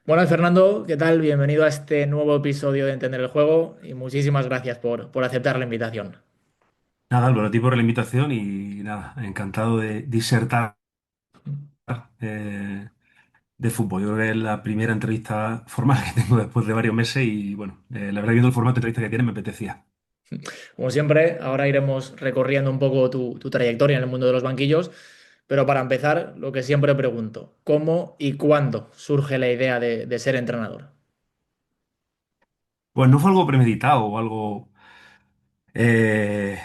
Buenas Fernando, ¿qué tal? Bienvenido a este nuevo episodio de Entender el Juego y muchísimas gracias por aceptar la invitación. Nada, Álvaro, a ti por la invitación y nada, encantado de disertar eh, de fútbol. Yo creo que es la primera entrevista formal que tengo después de varios meses y bueno, la verdad viendo el formato de entrevista que tiene me apetecía. Como siempre, ahora iremos recorriendo un poco tu trayectoria en el mundo de los banquillos, pero para empezar, lo que siempre pregunto, ¿cómo y cuándo surge la idea de ser entrenador? Pues no fue algo premeditado o algo eh,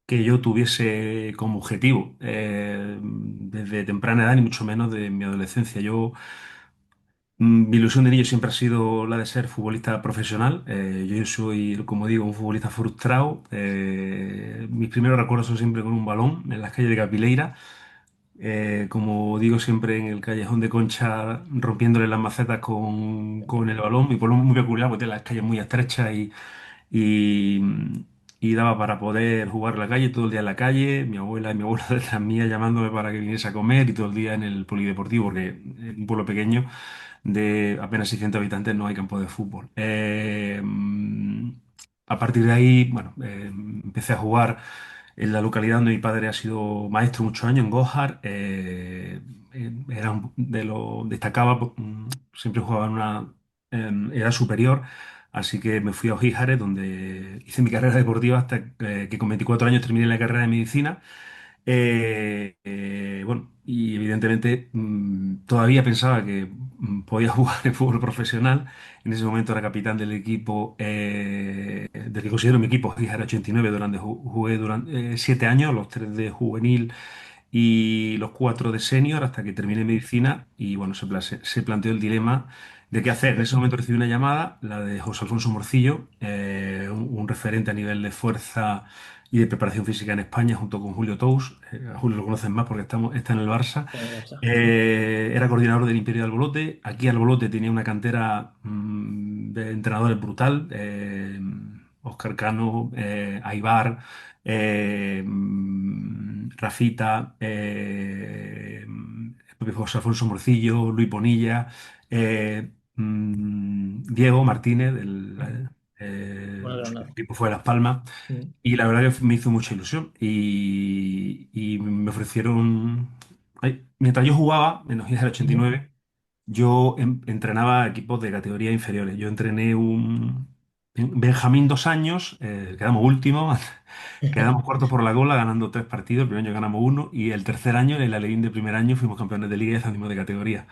que yo tuviese como objetivo desde temprana edad, ni mucho menos de mi adolescencia. Mi ilusión de niño siempre ha sido la de ser futbolista profesional. Yo soy, como digo, un futbolista frustrado. Mis primeros recuerdos son siempre con un balón en las calles de Capileira. Como digo siempre en el callejón de Concha, rompiéndole las macetas con el balón. Mi pueblo es muy peculiar porque tiene las calles muy estrechas y, y daba para poder jugar en la calle, todo el día en la calle. Mi abuela y mi abuela detrás mía llamándome para que viniese a comer y todo el día en el polideportivo, porque es un pueblo pequeño de apenas 600 habitantes no hay campo de fútbol. A partir de ahí, bueno, empecé a jugar en la localidad donde mi padre ha sido maestro muchos años, en Gójar. Era de lo destacaba, siempre jugaba en una edad superior, así que me fui a Ojíjares, donde hice mi carrera deportiva hasta que con 24 años terminé la carrera de medicina. Bueno, y evidentemente todavía pensaba que podía jugar en fútbol profesional. En ese momento era capitán del equipo, del que considero mi equipo, Gijara 89, donde jugué durante 7 años, los 3 de juvenil y los 4 de senior, hasta que terminé medicina. Y bueno, se planteó el dilema de qué hacer. En ese momento recibí una llamada, la de José Alfonso Morcillo, un referente a nivel de fuerza y de preparación física en España, junto con Julio Tous. A Julio lo conocen más porque está en el Barça. Con el Barça. Era coordinador del Imperio de Albolote. Aquí Albolote tenía una cantera de entrenadores brutal. Óscar Cano, Aibar, Rafita, el propio José Alfonso Morcillo, Luis Bonilla, Diego Martínez, Ujú. Bueno, su Granada. equipo fue Las Palmas. Ujú. Y la verdad que me hizo mucha ilusión. Y me ofrecieron. Mientras yo jugaba, en los del Ujú. 89, yo entrenaba equipos de categorías inferiores. Yo entrené en Benjamín 2 años, quedamos últimos, quedamos cuartos por la cola, ganando 3 partidos. El primer año ganamos uno, y el tercer año, en el Alevín de primer año, fuimos campeones de liga y ascendimos de categoría.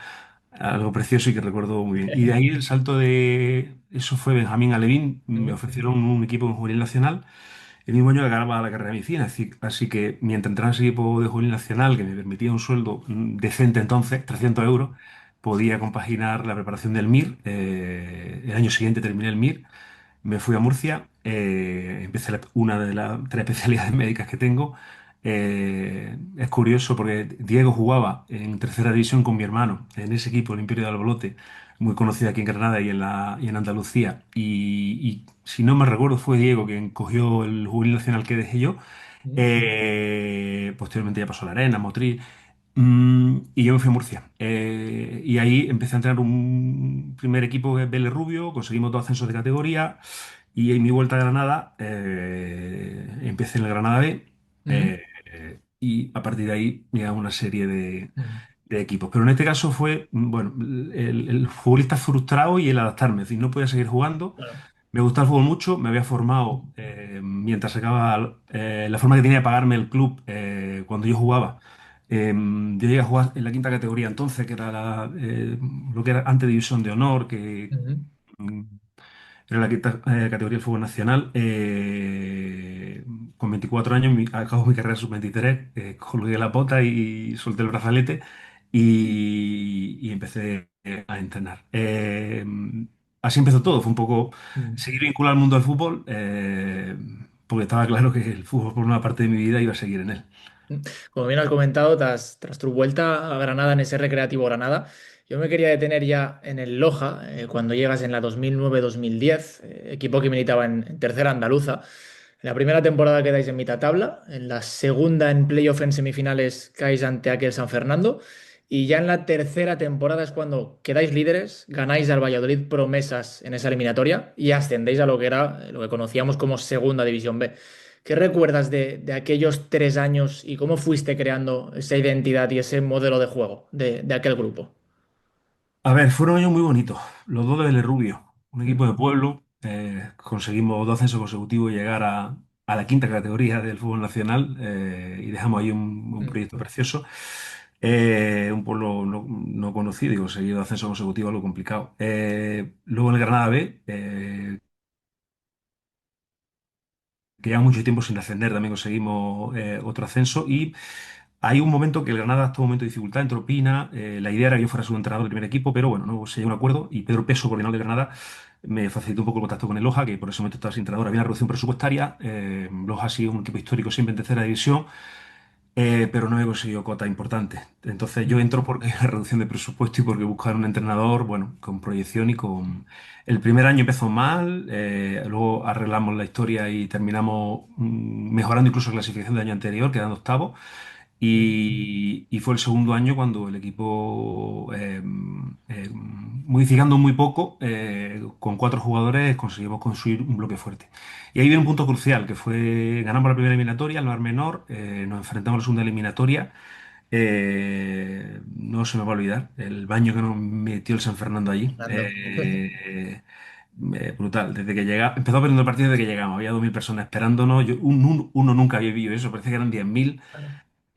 Algo precioso y que recuerdo muy bien. Y de ahí el salto de. Eso fue Benjamín Alevín, me Ujú. ofrecieron un equipo en juvenil nacional el mismo año que acababa la carrera de medicina. Así que mientras entraba en ese equipo de juvenil nacional, que me permitía un sueldo decente entonces, 300 euros, podía compaginar la preparación del MIR. El año siguiente terminé el MIR, me fui a Murcia, empecé una de las 3 especialidades médicas que tengo. Es curioso porque Diego jugaba en tercera división con mi hermano en ese equipo, el Imperio de Albolote, muy conocido aquí en Granada y en Andalucía. Y si no me recuerdo, fue Diego quien cogió el juvenil nacional que dejé yo. Ujú. Posteriormente ya pasó a la Arena, Motril. Y yo me fui a Murcia. Y ahí empecé a entrenar un primer equipo que es Vélez Rubio, conseguimos 2 ascensos de categoría. Y en mi vuelta a Granada, empecé en el Granada B. Ujú. Y a partir de ahí llegaba una serie Ujú. de equipos. Pero en este caso fue, bueno, el futbolista frustrado y el adaptarme. Es decir, no podía seguir jugando. Claro. Me gustaba el fútbol mucho, me había Ujú. formado mientras sacaba la forma que tenía de pagarme el club cuando yo jugaba. Yo llegué a jugar en la quinta categoría entonces, que era lo que era antes División de Honor, que Ujú. mm, era la quinta categoría del fútbol nacional. Con 24 años acabo mi carrera sub-23, colgué la pota y solté el brazalete y empecé a entrenar. Así empezó todo, fue un poco Ujú. seguir vinculado al mundo del fútbol, porque estaba claro que el fútbol por una parte de mi vida iba a seguir en él. Como bien has comentado, tras tu vuelta a Granada en ese Recreativo Granada, yo me quería detener ya en el Loja, cuando llegas en la 2009-2010, equipo que militaba en tercera andaluza. En la primera temporada quedáis en mitad tabla, en la segunda en playoff en semifinales caéis ante aquel San Fernando Y ya en la tercera temporada es cuando quedáis líderes, ganáis al Valladolid promesas en esa eliminatoria y ascendéis a lo que era, lo que conocíamos como Segunda División B. ¿Qué recuerdas de aquellos 3 años y cómo fuiste creando esa identidad y ese modelo de juego de aquel grupo? A ver, fueron años muy bonitos. Los dos de Vélez Rubio, un Mm, equipo de pueblo. Conseguimos 2 ascensos consecutivos y llegar a la quinta categoría del fútbol nacional y dejamos ahí un mm, proyecto precioso. Un pueblo no conocido y conseguir 2 ascensos consecutivos, algo complicado. Luego en el Granada B, que lleva mucho tiempo sin ascender, también conseguimos otro ascenso y hay un momento que el Granada está en un momento de dificultad, entró Pina, la idea era que yo fuera su entrenador del primer equipo, pero bueno, no se llegó a un acuerdo y Pedro Peso, coordinador de Granada, me facilitó un poco el contacto con el Loja, que por ese momento estaba sin entrenador, había una reducción presupuestaria, Loja ha sido un equipo histórico siempre en tercera división, pero no he conseguido cota importante. Entonces yo mm, entro porque hay una reducción de presupuesto y porque buscar un entrenador, bueno, con proyección y con... El primer año empezó mal, luego arreglamos la historia y terminamos mejorando incluso la clasificación del año anterior, quedando octavo. mm. Y fue el segundo año cuando el equipo, modificando muy poco, con 4 jugadores conseguimos construir un bloque fuerte. Y ahí viene un punto crucial, que fue, ganamos la primera eliminatoria, el Mar Menor, nos enfrentamos a la segunda eliminatoria. No se me va a olvidar el baño que nos metió el San Fernando allí. Fernando. Brutal. Desde que llega, empezó perdiendo el partido desde que llegamos. Había 2.000 personas esperándonos. Uno nunca había vivido eso. Parece que eran 10.000.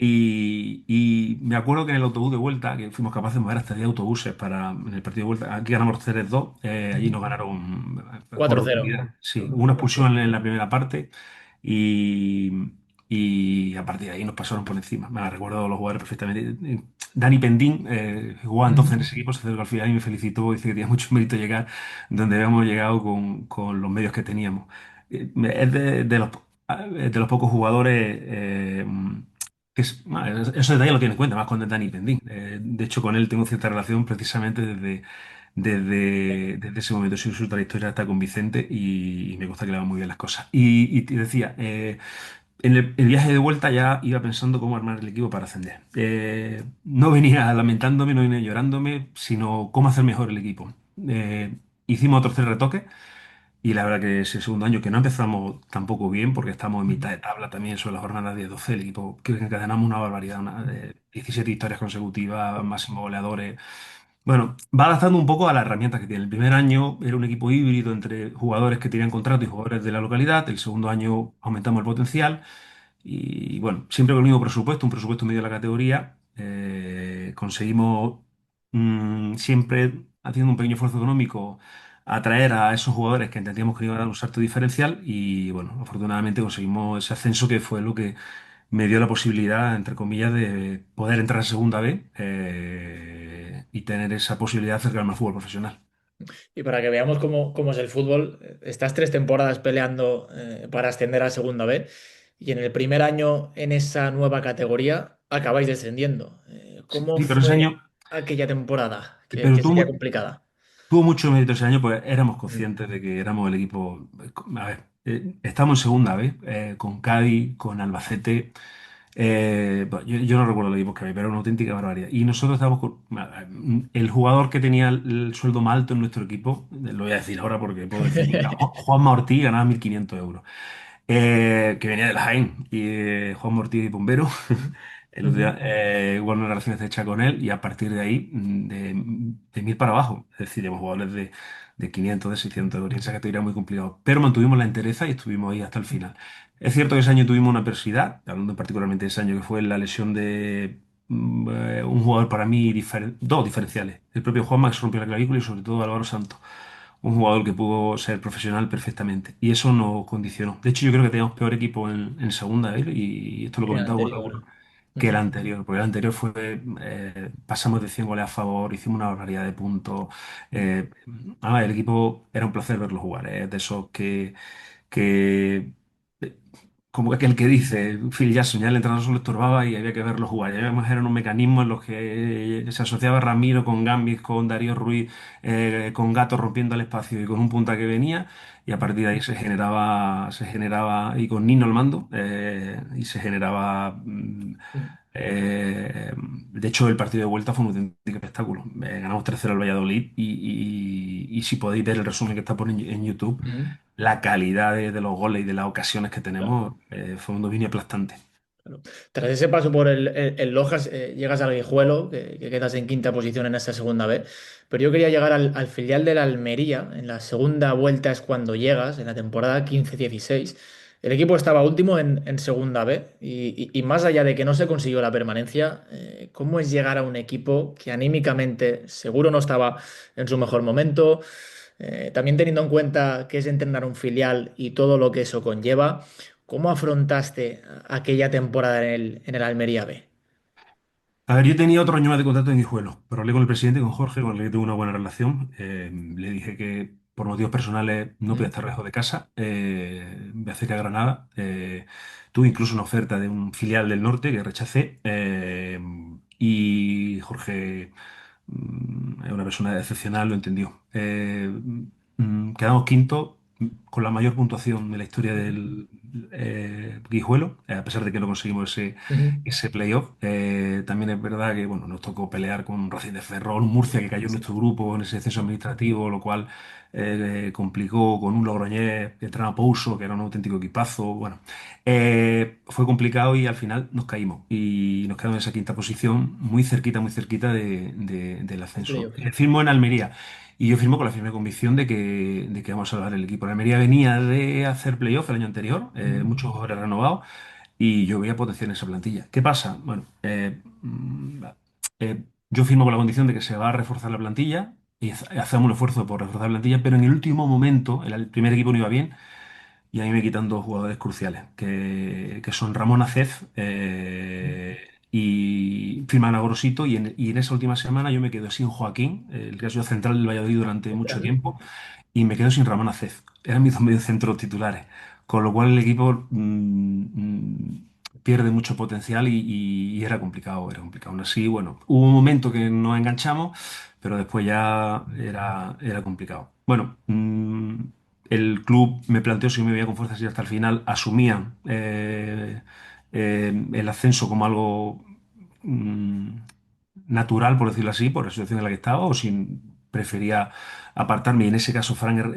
Y me acuerdo que en el autobús de vuelta, que fuimos capaces de mover hasta 10 autobuses para en el partido de vuelta, aquí ganamos 3-2, allí nos ganaron por 4-0. goleada. Sí, hubo una expulsión en la primera parte y, y a partir de ahí nos pasaron por encima. Me la recuerdo los jugadores perfectamente. Dani Pendín, que jugaba entonces en ese equipo, se acercó al final y me felicitó, dice que tenía mucho mérito llegar donde habíamos llegado con los medios que teníamos. Es de los pocos jugadores ese detalle lo tiene en cuenta, más con Dani Pendín. De hecho, con él tengo cierta relación precisamente desde ese momento. Sigo su trayectoria hasta con Vicente y me gusta que le van muy bien las cosas. Y te decía, en el viaje de vuelta ya iba pensando cómo armar el equipo para ascender. No venía lamentándome, no venía llorándome, sino cómo hacer mejor el equipo. Hicimos otros 3 retoques. Y la verdad que ese segundo año que no empezamos tampoco bien, porque estamos en mitad de tabla también sobre las jornadas de 12 el equipo creo que encadenamos una barbaridad, 17 victorias consecutivas, máximo goleadores. Bueno, va adaptando un poco a las herramientas que tiene. El primer año era un equipo híbrido entre jugadores que tenían contrato y jugadores de la localidad. El segundo año aumentamos el potencial. Y bueno, siempre con el mismo presupuesto, un presupuesto medio de la categoría. Conseguimos siempre haciendo un pequeño esfuerzo económico atraer a esos jugadores que entendíamos que iban a dar un salto diferencial y bueno, afortunadamente conseguimos ese ascenso que fue lo que me dio la posibilidad, entre comillas, de poder entrar a segunda B y tener esa posibilidad de acercarme al fútbol profesional. Y para que veamos cómo es el fútbol, estás 3 temporadas peleando para ascender a Segunda B y en el primer año en esa nueva categoría acabáis descendiendo. ¿Cómo Sí, pero ese fue año, aquella temporada pero que sería complicada? tuvo mucho mérito ese año, pues éramos Mm. conscientes de que éramos el equipo. A ver, estamos en segunda vez, con Cádiz, con Albacete. Bueno, yo no recuerdo los equipos que había, pero era una auténtica barbaridad. Y nosotros estábamos con. El jugador que tenía el sueldo más alto en nuestro equipo, lo voy a decir ahora porque puedo decir, era Juanma Ortiz, ganaba 1.500 euros. Que venía de la Jaén. Y Juan Ortiz y bombero. El otro día, igual una relación estrecha con él y a partir de ahí, de 1.000 para abajo. Es decir, hemos jugadores de 500, de 600 euros. Y esa categoría muy complicado. Pero mantuvimos la entereza y estuvimos ahí hasta el final. Es cierto que ese año tuvimos una adversidad, hablando particularmente de ese año, que fue la lesión de un jugador para mí, dos diferenciales. El propio Juanma que se rompió la clavícula y sobre todo Álvaro Santos, un jugador que pudo ser profesional perfectamente. Y eso nos condicionó. De hecho, yo creo que teníamos peor equipo en segunda vez, y esto lo he En el comentado con anterior. algunos, que el anterior. Porque el anterior fue, pasamos de 100 goles a favor, hicimos una barbaridad de puntos. Eh, el equipo era un placer verlo jugar. De esos que como aquel que dice, Phil Jackson, ya el entrenador solo estorbaba y había que verlo jugar. Ya además eran un mecanismo en los que se asociaba Ramiro con Gambis, con Darío Ruiz, con Gato rompiendo el espacio y con un punta que venía, y a partir de ahí se generaba, y con Nino al mando, y se generaba De hecho, el partido de vuelta fue un auténtico espectáculo. Ganamos 3-0 al Valladolid y si podéis ver el resumen que está por en YouTube, Ujú. la calidad de los goles y de las ocasiones que tenemos fue un dominio aplastante. Claro. Tras ese paso por el Lojas, llegas al Guijuelo, que quedas en quinta posición en esta segunda B. Pero yo quería llegar al filial de la Almería. En la segunda vuelta es cuando llegas, en la temporada 15-16. El equipo estaba último en segunda B. Y más allá de que no se consiguió la permanencia, ¿cómo es llegar a un equipo que anímicamente seguro no estaba en su mejor momento? También teniendo en cuenta que es entrenar un filial y todo lo que eso conlleva. ¿Cómo afrontaste aquella temporada en el Almería B? A ver, yo tenía otro año más de contrato en Guijuelo, pero hablé con el presidente, con Jorge, con el que tengo una buena relación. Le dije que por motivos personales no podía Mm, estar lejos de casa. Me acerqué a Granada. Tuve incluso una oferta de un filial del norte que rechacé. Y Jorge es una persona excepcional, lo entendió. Quedamos quinto con la mayor puntuación de la historia del Guijuelo, a pesar de que no conseguimos ujú. ese playoff. También es verdad que bueno, nos tocó pelear con Racing de Ferrol, Murcia, que cayó en nuestro grupo en ese exceso administrativo, lo cual complicó con un Logroñés que entraba Pouso, que era un auténtico equipazo. Bueno, fue complicado y al final nos caímos y nos quedamos en esa quinta posición, muy cerquita del El ascenso. playoff. Firmó en Almería. Y yo firmo con la firme convicción de que vamos a salvar el equipo. La Almería venía de hacer playoff el año anterior, Ujú. muchos jugadores renovados, y yo veía potencial en esa plantilla. ¿Qué pasa? Bueno, yo firmo con la condición de que se va a reforzar la plantilla y hacemos un esfuerzo por reforzar la plantilla, pero en el último momento, el primer equipo no iba bien y a mí me quitan dos jugadores cruciales, que son Ramón Acez y firman a Gorosito y en esa última semana yo me quedo sin Joaquín, el que ha sido central del Valladolid durante mucho Central. tiempo, y me quedo sin Ramón Acez. Eran mis dos mediocentros titulares. Con lo cual el equipo pierde mucho potencial y era complicado, era complicado. Aún así, bueno, hubo un momento que nos enganchamos, pero después ya era complicado. Bueno, el club me planteó si me veía con fuerzas y hasta el final asumían el ascenso como algo mm, natural, por decirlo así, por la situación en la que estaba, o si prefería apartarme. Y en ese caso, Frank,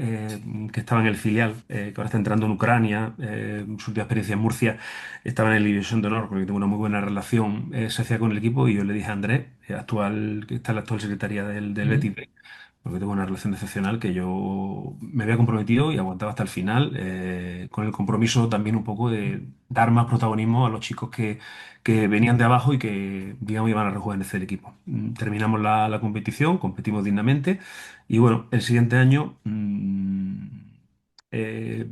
que estaba en el filial, que ahora está entrando en Ucrania, su última experiencia en Murcia, estaba en el División de Honor, porque tengo una muy buena relación, se hacía con el equipo, y yo le dije a Andrés, que está en la actual secretaria del Ujú. Betis, porque tengo una relación excepcional, que yo me había comprometido y aguantaba hasta el final, con el compromiso también un poco de dar más protagonismo a los chicos que venían de abajo y que, digamos, iban a rejuvenecer el equipo. Terminamos la competición, competimos dignamente y bueno, el siguiente año eh,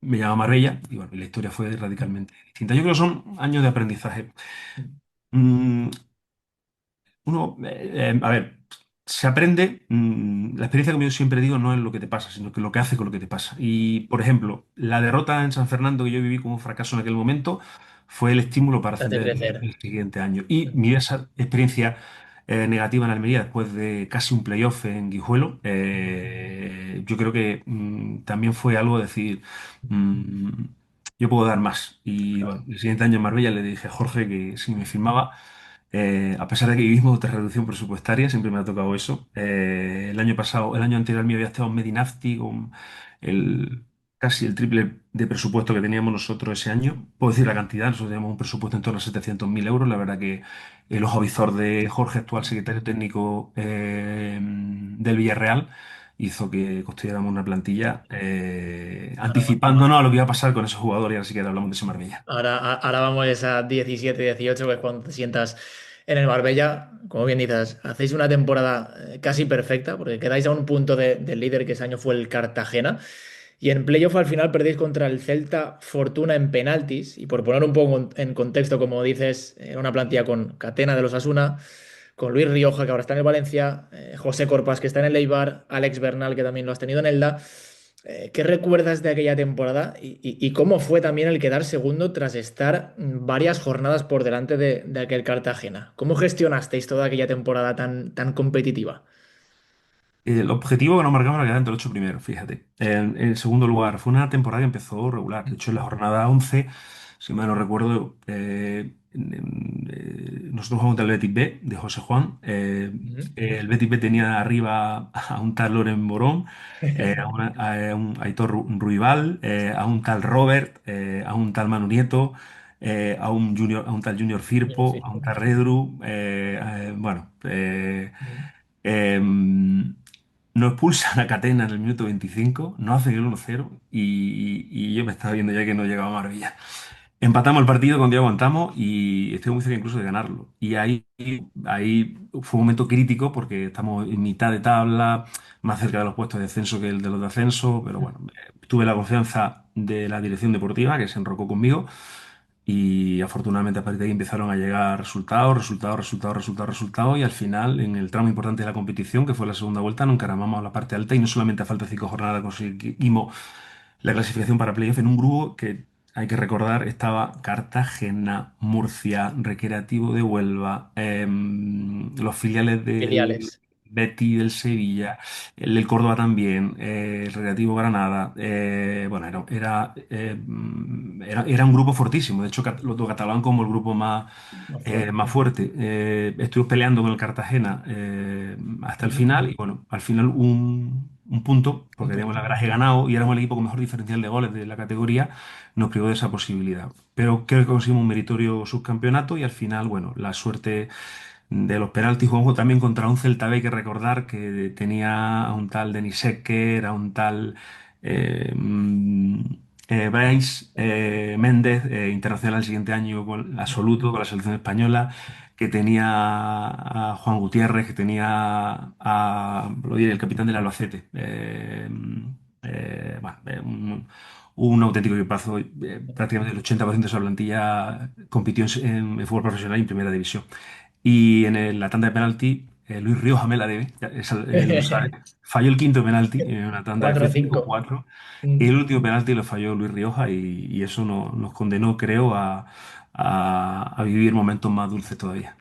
me llama Marbella y bueno, y la historia fue radicalmente distinta. Yo creo que son años de aprendizaje. Mm, a ver, se aprende, la experiencia, como yo siempre digo, no es lo que te pasa, sino que lo que hace con lo que te pasa. Y, por ejemplo, la derrota en San Fernando que yo viví como un fracaso en aquel momento fue el estímulo para Te hace ascender crecer. el siguiente año. Y mi esa experiencia negativa en Almería, después de casi un playoff en Guijuelo, yo creo que también fue algo de decir, mm, yo puedo dar más. Y bueno, el siguiente año en Marbella le dije a Jorge que si me firmaba, a pesar de que vivimos otra reducción presupuestaria, siempre me ha tocado eso. El año pasado, el año anterior al mío había estado en Medinafti con el, casi el triple de presupuesto que teníamos nosotros ese año. Puedo decir la cantidad, nosotros teníamos un presupuesto en torno a 700.000 euros. La verdad que el ojo visor de Jorge, actual secretario técnico del Villarreal, hizo que construyéramos una plantilla Ahora, anticipándonos a lo que iba a pasar con esos jugadores, y ahora sí que hablamos de ese Marbella. ahora vamos a 17-18, que es cuando te sientas en el Marbella. Como bien dices, hacéis una temporada casi perfecta, porque quedáis a un punto del líder, que ese año fue el Cartagena. Y en playoff al final perdéis contra el Celta Fortuna en penaltis. Y por poner un poco en contexto, como dices, era una plantilla con Catena de los Asuna, con Luis Rioja, que ahora está en el Valencia, José Corpas, que está en el Eibar, Alex Bernal, que también lo has tenido en Elda. ¿Qué recuerdas de aquella temporada y cómo fue también el quedar segundo tras estar varias jornadas por delante de aquel Cartagena? ¿Cómo gestionasteis toda aquella temporada tan competitiva? El objetivo que nos marcamos era quedar entre los ocho primeros, fíjate. En segundo lugar, fue una temporada que empezó regular. De hecho, en la jornada 11 si mal no recuerdo, nosotros jugamos contra el Betis B de José Juan. Ujú. El Betis B tenía arriba a un tal Loren Morón, a un Aitor Ruibal, a un tal Robert, a un tal Manu Nieto, a un tal Junior Yo Firpo, a un fijo. tal Redru. Ujú. Nos expulsan a Catena en el minuto 25, nos hacen el 1-0 y yo me estaba viendo ya que no llegaba a Marbella. Empatamos el partido cuando ya aguantamos y estoy muy cerca incluso de ganarlo. Y ahí fue un momento crítico porque estamos en mitad de tabla, más cerca de los puestos de descenso que el de los de ascenso, pero bueno, tuve la confianza de la dirección deportiva que se enrocó conmigo y afortunadamente a partir de ahí empezaron a llegar resultados y al final en el tramo importante de la competición, que fue la segunda vuelta, nos encaramamos a la parte alta y no solamente a falta de 5 jornadas conseguimos la clasificación para playoff en un grupo que, hay que recordar, estaba Cartagena, Murcia, Recreativo de Huelva, los filiales del Filiales. Betis, del Sevilla, el del Córdoba también, el Recreativo Granada. Bueno, era un grupo fortísimo. De hecho, lo catalogan como el grupo Más fuerte. más fuerte. Estuvimos peleando con el Cartagena hasta el Ujú. final y bueno, al final un punto, Un porque teníamos punto. la garaje ganado y éramos el equipo con mejor diferencial de goles de la categoría, nos privó de esa posibilidad. Pero creo que conseguimos un meritorio subcampeonato y al final, bueno, la suerte de los penaltis. Jugamos también contra un Celta B, hay que recordar que tenía a un tal Denis Secker, a un tal eh, mm, Brais Méndez, internacional el siguiente año Ujú. absoluto con la selección española, que tenía a Juan Gutiérrez, que tenía lo diré, el capitán del Albacete. Bueno, un auténtico equipazo. Prácticamente el 80% de esa plantilla compitió en fútbol profesional y en primera división. Y la tanda de penalti, Luis Rioja me la debe, él lo sabe. Falló el quinto penalti en una tanda de 4 fue o 5. 5-4. El último penalti lo falló Luis Rioja y eso nos condenó, creo, a vivir momentos más dulces todavía.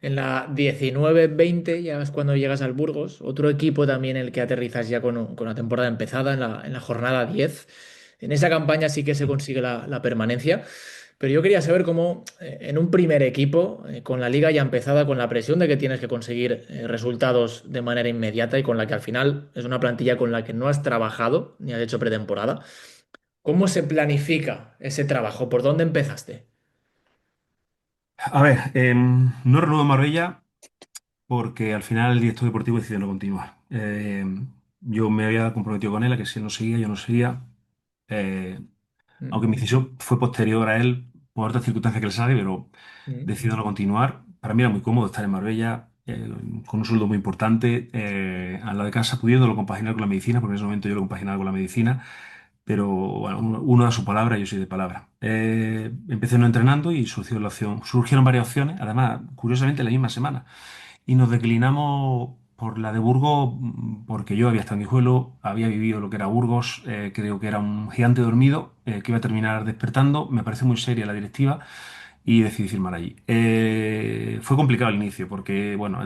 En la 19-20 ya es cuando llegas al Burgos, otro equipo también el que aterrizas ya con la temporada empezada en la jornada 10. En esa campaña sí que se consigue la permanencia, pero yo quería saber cómo en un primer equipo, con la liga ya empezada, con la presión de que tienes que conseguir resultados de manera inmediata y con la que al final es una plantilla con la que no has trabajado ni has hecho pretemporada, ¿cómo se planifica ese trabajo? ¿Por dónde empezaste? A ver, no renuevo en Marbella porque al final el director deportivo decidió no continuar. Yo me había comprometido con él a que si él no seguía, yo no seguía. Eh, Mm, Aunque mi decisión fue posterior a él, por otras circunstancias que él sabe, pero mm, decido no continuar. Para mí era muy cómodo estar en Marbella, con un sueldo muy importante, al lado de casa, pudiéndolo compaginar con la medicina, porque en ese momento yo lo compaginaba con la medicina, pero bueno, uno da su palabra, yo soy de palabra. Empecé no entrenando y surgió la opción, surgieron varias opciones, además, curiosamente, la misma semana. Y nos declinamos por la de Burgos, porque yo había estado en Guijuelo, había vivido lo que era Burgos, creo que era un gigante dormido, que iba a terminar despertando. Me pareció muy seria la directiva y decidí firmar allí. Fue complicado al inicio, porque, bueno,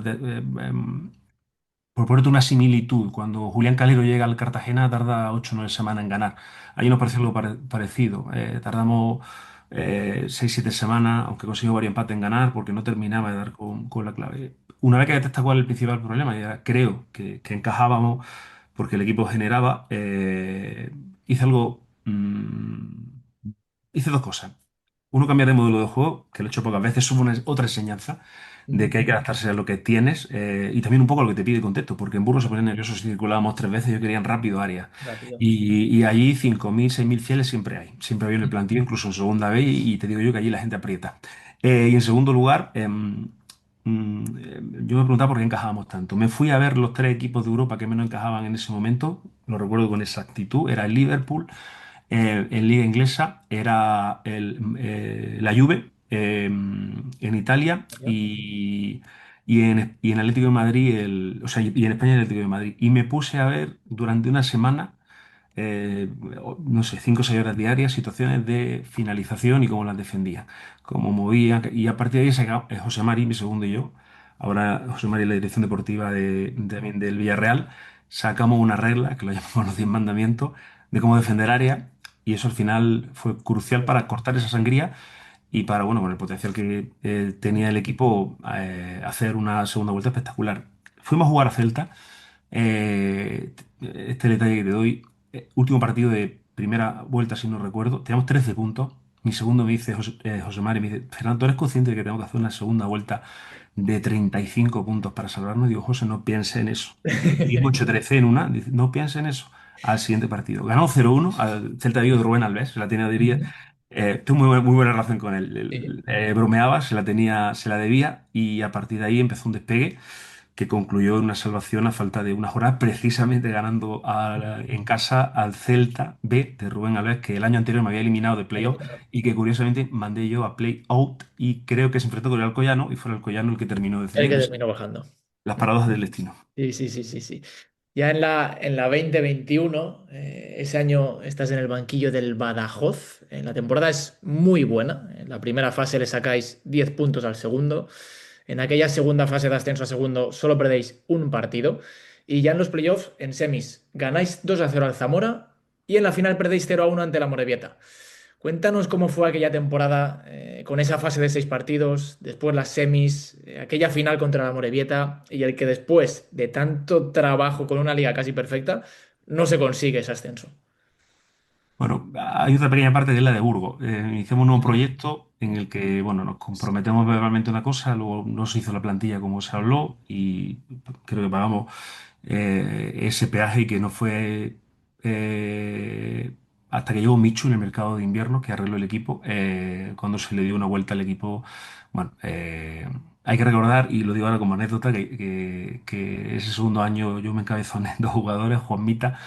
por ponerte una similitud, cuando Julián Calero llega al Cartagena tarda 8 o 9 semanas en ganar. Ahí nos pareció algo parecido. Tardamos 6 o 7 semanas, aunque conseguimos varios empates en ganar, porque no terminaba de dar con la clave. Una vez que detecta cuál es el principal problema, ya creo que encajábamos porque el equipo generaba, hice algo, hice dos cosas. Uno, cambiar de modelo de juego, que lo he hecho pocas veces, es otra enseñanza de mm. que hay que adaptarse a lo que tienes, y también un poco a lo que te pide el contexto, porque en Burgos se ponen nerviosos si circulábamos 3 veces, yo querían rápido área. Rápido. Y allí 5.000 6.000 fieles siempre hay, siempre había en el plantillo, incluso en segunda vez, y te digo yo que allí la gente aprieta. Y en segundo lugar, yo me preguntaba por qué encajábamos tanto. Me fui a ver los tres equipos de Europa que menos encajaban en ese momento, lo recuerdo con exactitud, era el Liverpool, en Liga Inglesa era la Juve, en Italia Ya. y en Atlético de Madrid, o sea, y en España el Atlético de Madrid. Y me puse a ver durante una semana, no sé, 5 o 6 horas diarias, situaciones de finalización y cómo las defendía, cómo movía. Y a partir de ahí José Mari, mi segundo y yo, ahora José Mari, la dirección deportiva también del Villarreal, sacamos una regla que lo llamamos los 10 mandamientos de cómo defender área y eso al final fue crucial para cortar esa sangría y para, bueno, con el potencial que tenía el equipo, hacer una segunda vuelta espectacular. Fuimos a jugar a Celta. Este detalle que te doy, último partido de primera vuelta, si no recuerdo, teníamos 13 puntos. Mi segundo me dice, José Mari, me dice, Fernando, ¿tú eres consciente de que tengo que hacer una segunda vuelta de 35 puntos para salvarnos? Digo, José, no piense en eso. Y 8-13 en una, dice, no piense en eso. Al siguiente partido. Ganó 0-1 al Celta de Vigo de Rubén Alves, se la tenía, diría. Ujú. Tengo muy buena relación con él. Sí. Bromeaba, se la debía y a partir de ahí empezó un despegue que concluyó en una salvación a falta de unas horas, precisamente ganando en casa al Celta B de Rubén Alves, que el año anterior me había eliminado de playoff Eliminado. y que curiosamente mandé yo a play-out y creo que se enfrentó con el Alcoyano y fue el Alcoyano el que terminó El que descendiendo. terminó bajando. Las paradojas del destino. Sí, sí, sí, sí, sí. Ya en la 2021, ese año estás en el banquillo del Badajoz. La temporada es muy buena. En la primera fase le sacáis 10 puntos al segundo. En aquella segunda fase de ascenso a segundo solo perdéis un partido. Y ya en los playoffs, en semis, ganáis 2-0 al Zamora y en la final perdéis 0-1 ante la Morevieta. Cuéntanos cómo fue aquella temporada con esa fase de 6 partidos, después las semis, aquella final contra la Morevieta y el que después de tanto trabajo con una liga casi perfecta no se consigue ese ascenso. Bueno, hay otra pequeña parte que es la de Burgos. Iniciamos un nuevo proyecto en el que, bueno, nos comprometemos verbalmente a una cosa, luego no se hizo la plantilla como se habló y creo que pagamos ese peaje y que no fue hasta que llegó Michu en el mercado de invierno, que arregló el equipo, cuando se le dio una vuelta al equipo. Bueno, hay que recordar, y lo digo ahora como anécdota, que ese segundo año yo me encabezoné en dos jugadores, Juan Mita,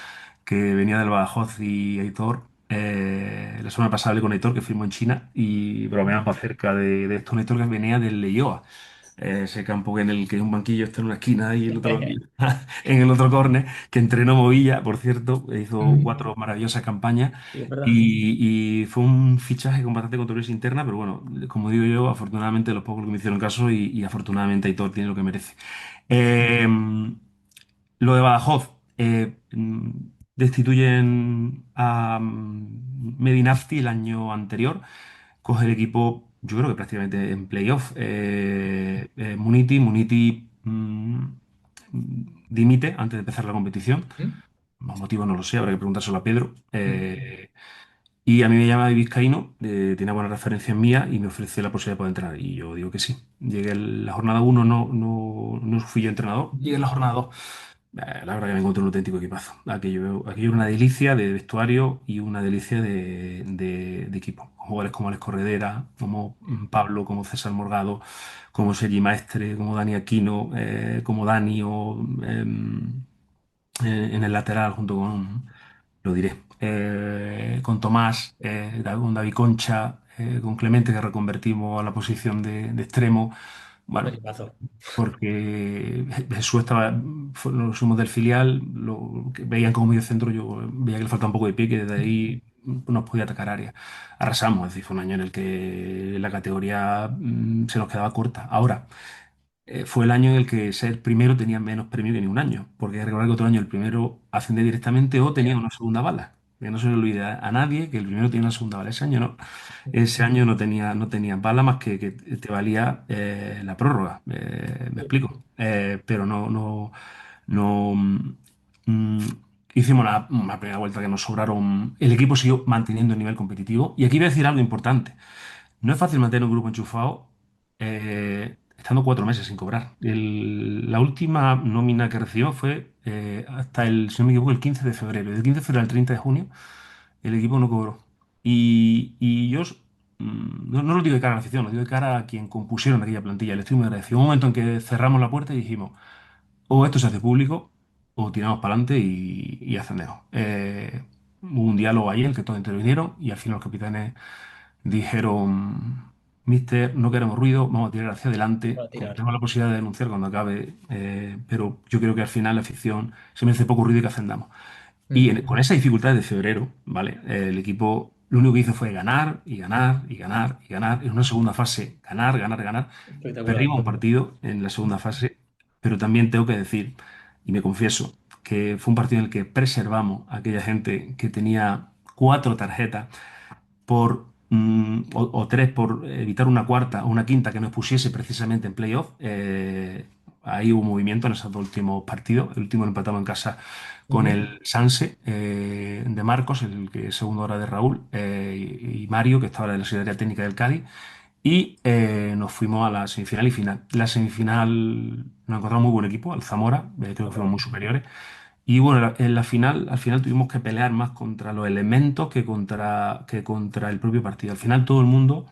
que venía del Badajoz, y Aitor. La semana pasada hablé con Aitor, que firmó en China, y bromeamos acerca de esto. Un Aitor que venía del Leioa, ese campo en el que un banquillo está en una esquina y el otro en el otro córner, que entrenó Movilla, por cierto, hizo Ujú. 4 maravillosas campañas. Sí, es verdad. Y fue un fichaje con bastante controversia interna, pero bueno, como digo yo, afortunadamente los pocos que me hicieron caso y afortunadamente Aitor tiene lo que merece. Eh, lo de Badajoz, destituyen a Medinafti el año anterior, coge el equipo, yo creo que prácticamente en playoff. Muniti dimite antes de empezar la competición. ¿Mm? Los motivos no lo sé, habrá que preguntárselo a Pedro. Mm. Y a mí me llama David Vizcaíno, tiene buenas referencias mías y me ofrece la posibilidad de poder entrenar. Y yo digo que sí. Llegué a la jornada uno, no fui yo entrenador. Llegué a la jornada 2. La verdad que me encontré un auténtico equipazo. Aquello era una delicia de vestuario y una delicia de equipo. Jugadores como Alex Corredera, como Pablo, como César Morgado, como Sergi Maestre, como Dani Aquino, como Dani o en el lateral junto con, lo diré, con Tomás, con David Concha, con Clemente que reconvertimos a la posición de extremo. Un Bueno, equipazo. porque Jesús estaba, los somos del filial, lo que veían como medio centro, yo veía que le faltaba un poco de pie, que desde ahí nos podía atacar área. Arrasamos, es decir, fue un año en el que la categoría se nos quedaba corta. Ahora, fue el año en el que ser primero tenía menos premio que ni un año, porque hay que recordar que otro año el primero ascendía directamente o tenía una segunda bala. Que no se le olvide a nadie que el primero tiene una segunda bala. Ese año no tenía bala más que te valía la prórroga. Me explico. Pero no, mm, hicimos una primera vuelta que nos sobraron. El equipo siguió manteniendo el nivel competitivo. Y aquí voy a decir algo importante. No es fácil mantener un grupo enchufado estando 4 meses sin cobrar. La última nómina que recibimos fue hasta si no me equivoco, el 15 de febrero. Del 15 de febrero al 30 de junio el equipo no cobró. Y yo no lo digo de cara a la afición, lo digo de cara a quien compusieron aquella plantilla. Le estoy muy agradecido. Un momento en que cerramos la puerta y dijimos, o esto se hace público o tiramos para adelante y ascendemos. Hubo un diálogo ahí en el que todos intervinieron y al final los capitanes dijeron, Mister, no queremos ruido, vamos a tirar hacia Va adelante, a tirar. tenemos la posibilidad de denunciar cuando acabe, pero yo creo que al final la afición se merece poco ruido y que ascendamos. Y Mm. con esa dificultad de febrero, ¿vale? El equipo lo único que hizo fue ganar y ganar y ganar y ganar. En una segunda fase, ganar, ganar, ganar. Espectacular. Perdimos un partido en la segunda fase, pero también tengo que decir, y me confieso, que fue un partido en el que preservamos a aquella gente que tenía cuatro tarjetas o tres por evitar una cuarta o una quinta que nos pusiese precisamente en playoff. Ahí hubo movimiento en esos dos últimos partidos. El último lo empatamos en casa con Ujú. el Sanse de Marcos, el que es segundo hora de Raúl, y Mario, que estaba de la Secretaría Técnica del Cádiz. Y nos fuimos a la semifinal y final. La semifinal nos encontramos muy buen equipo, al Zamora, creo que fuimos muy superiores. Y bueno, en la final, al final tuvimos que pelear más contra los elementos que contra el propio partido. Al final todo el mundo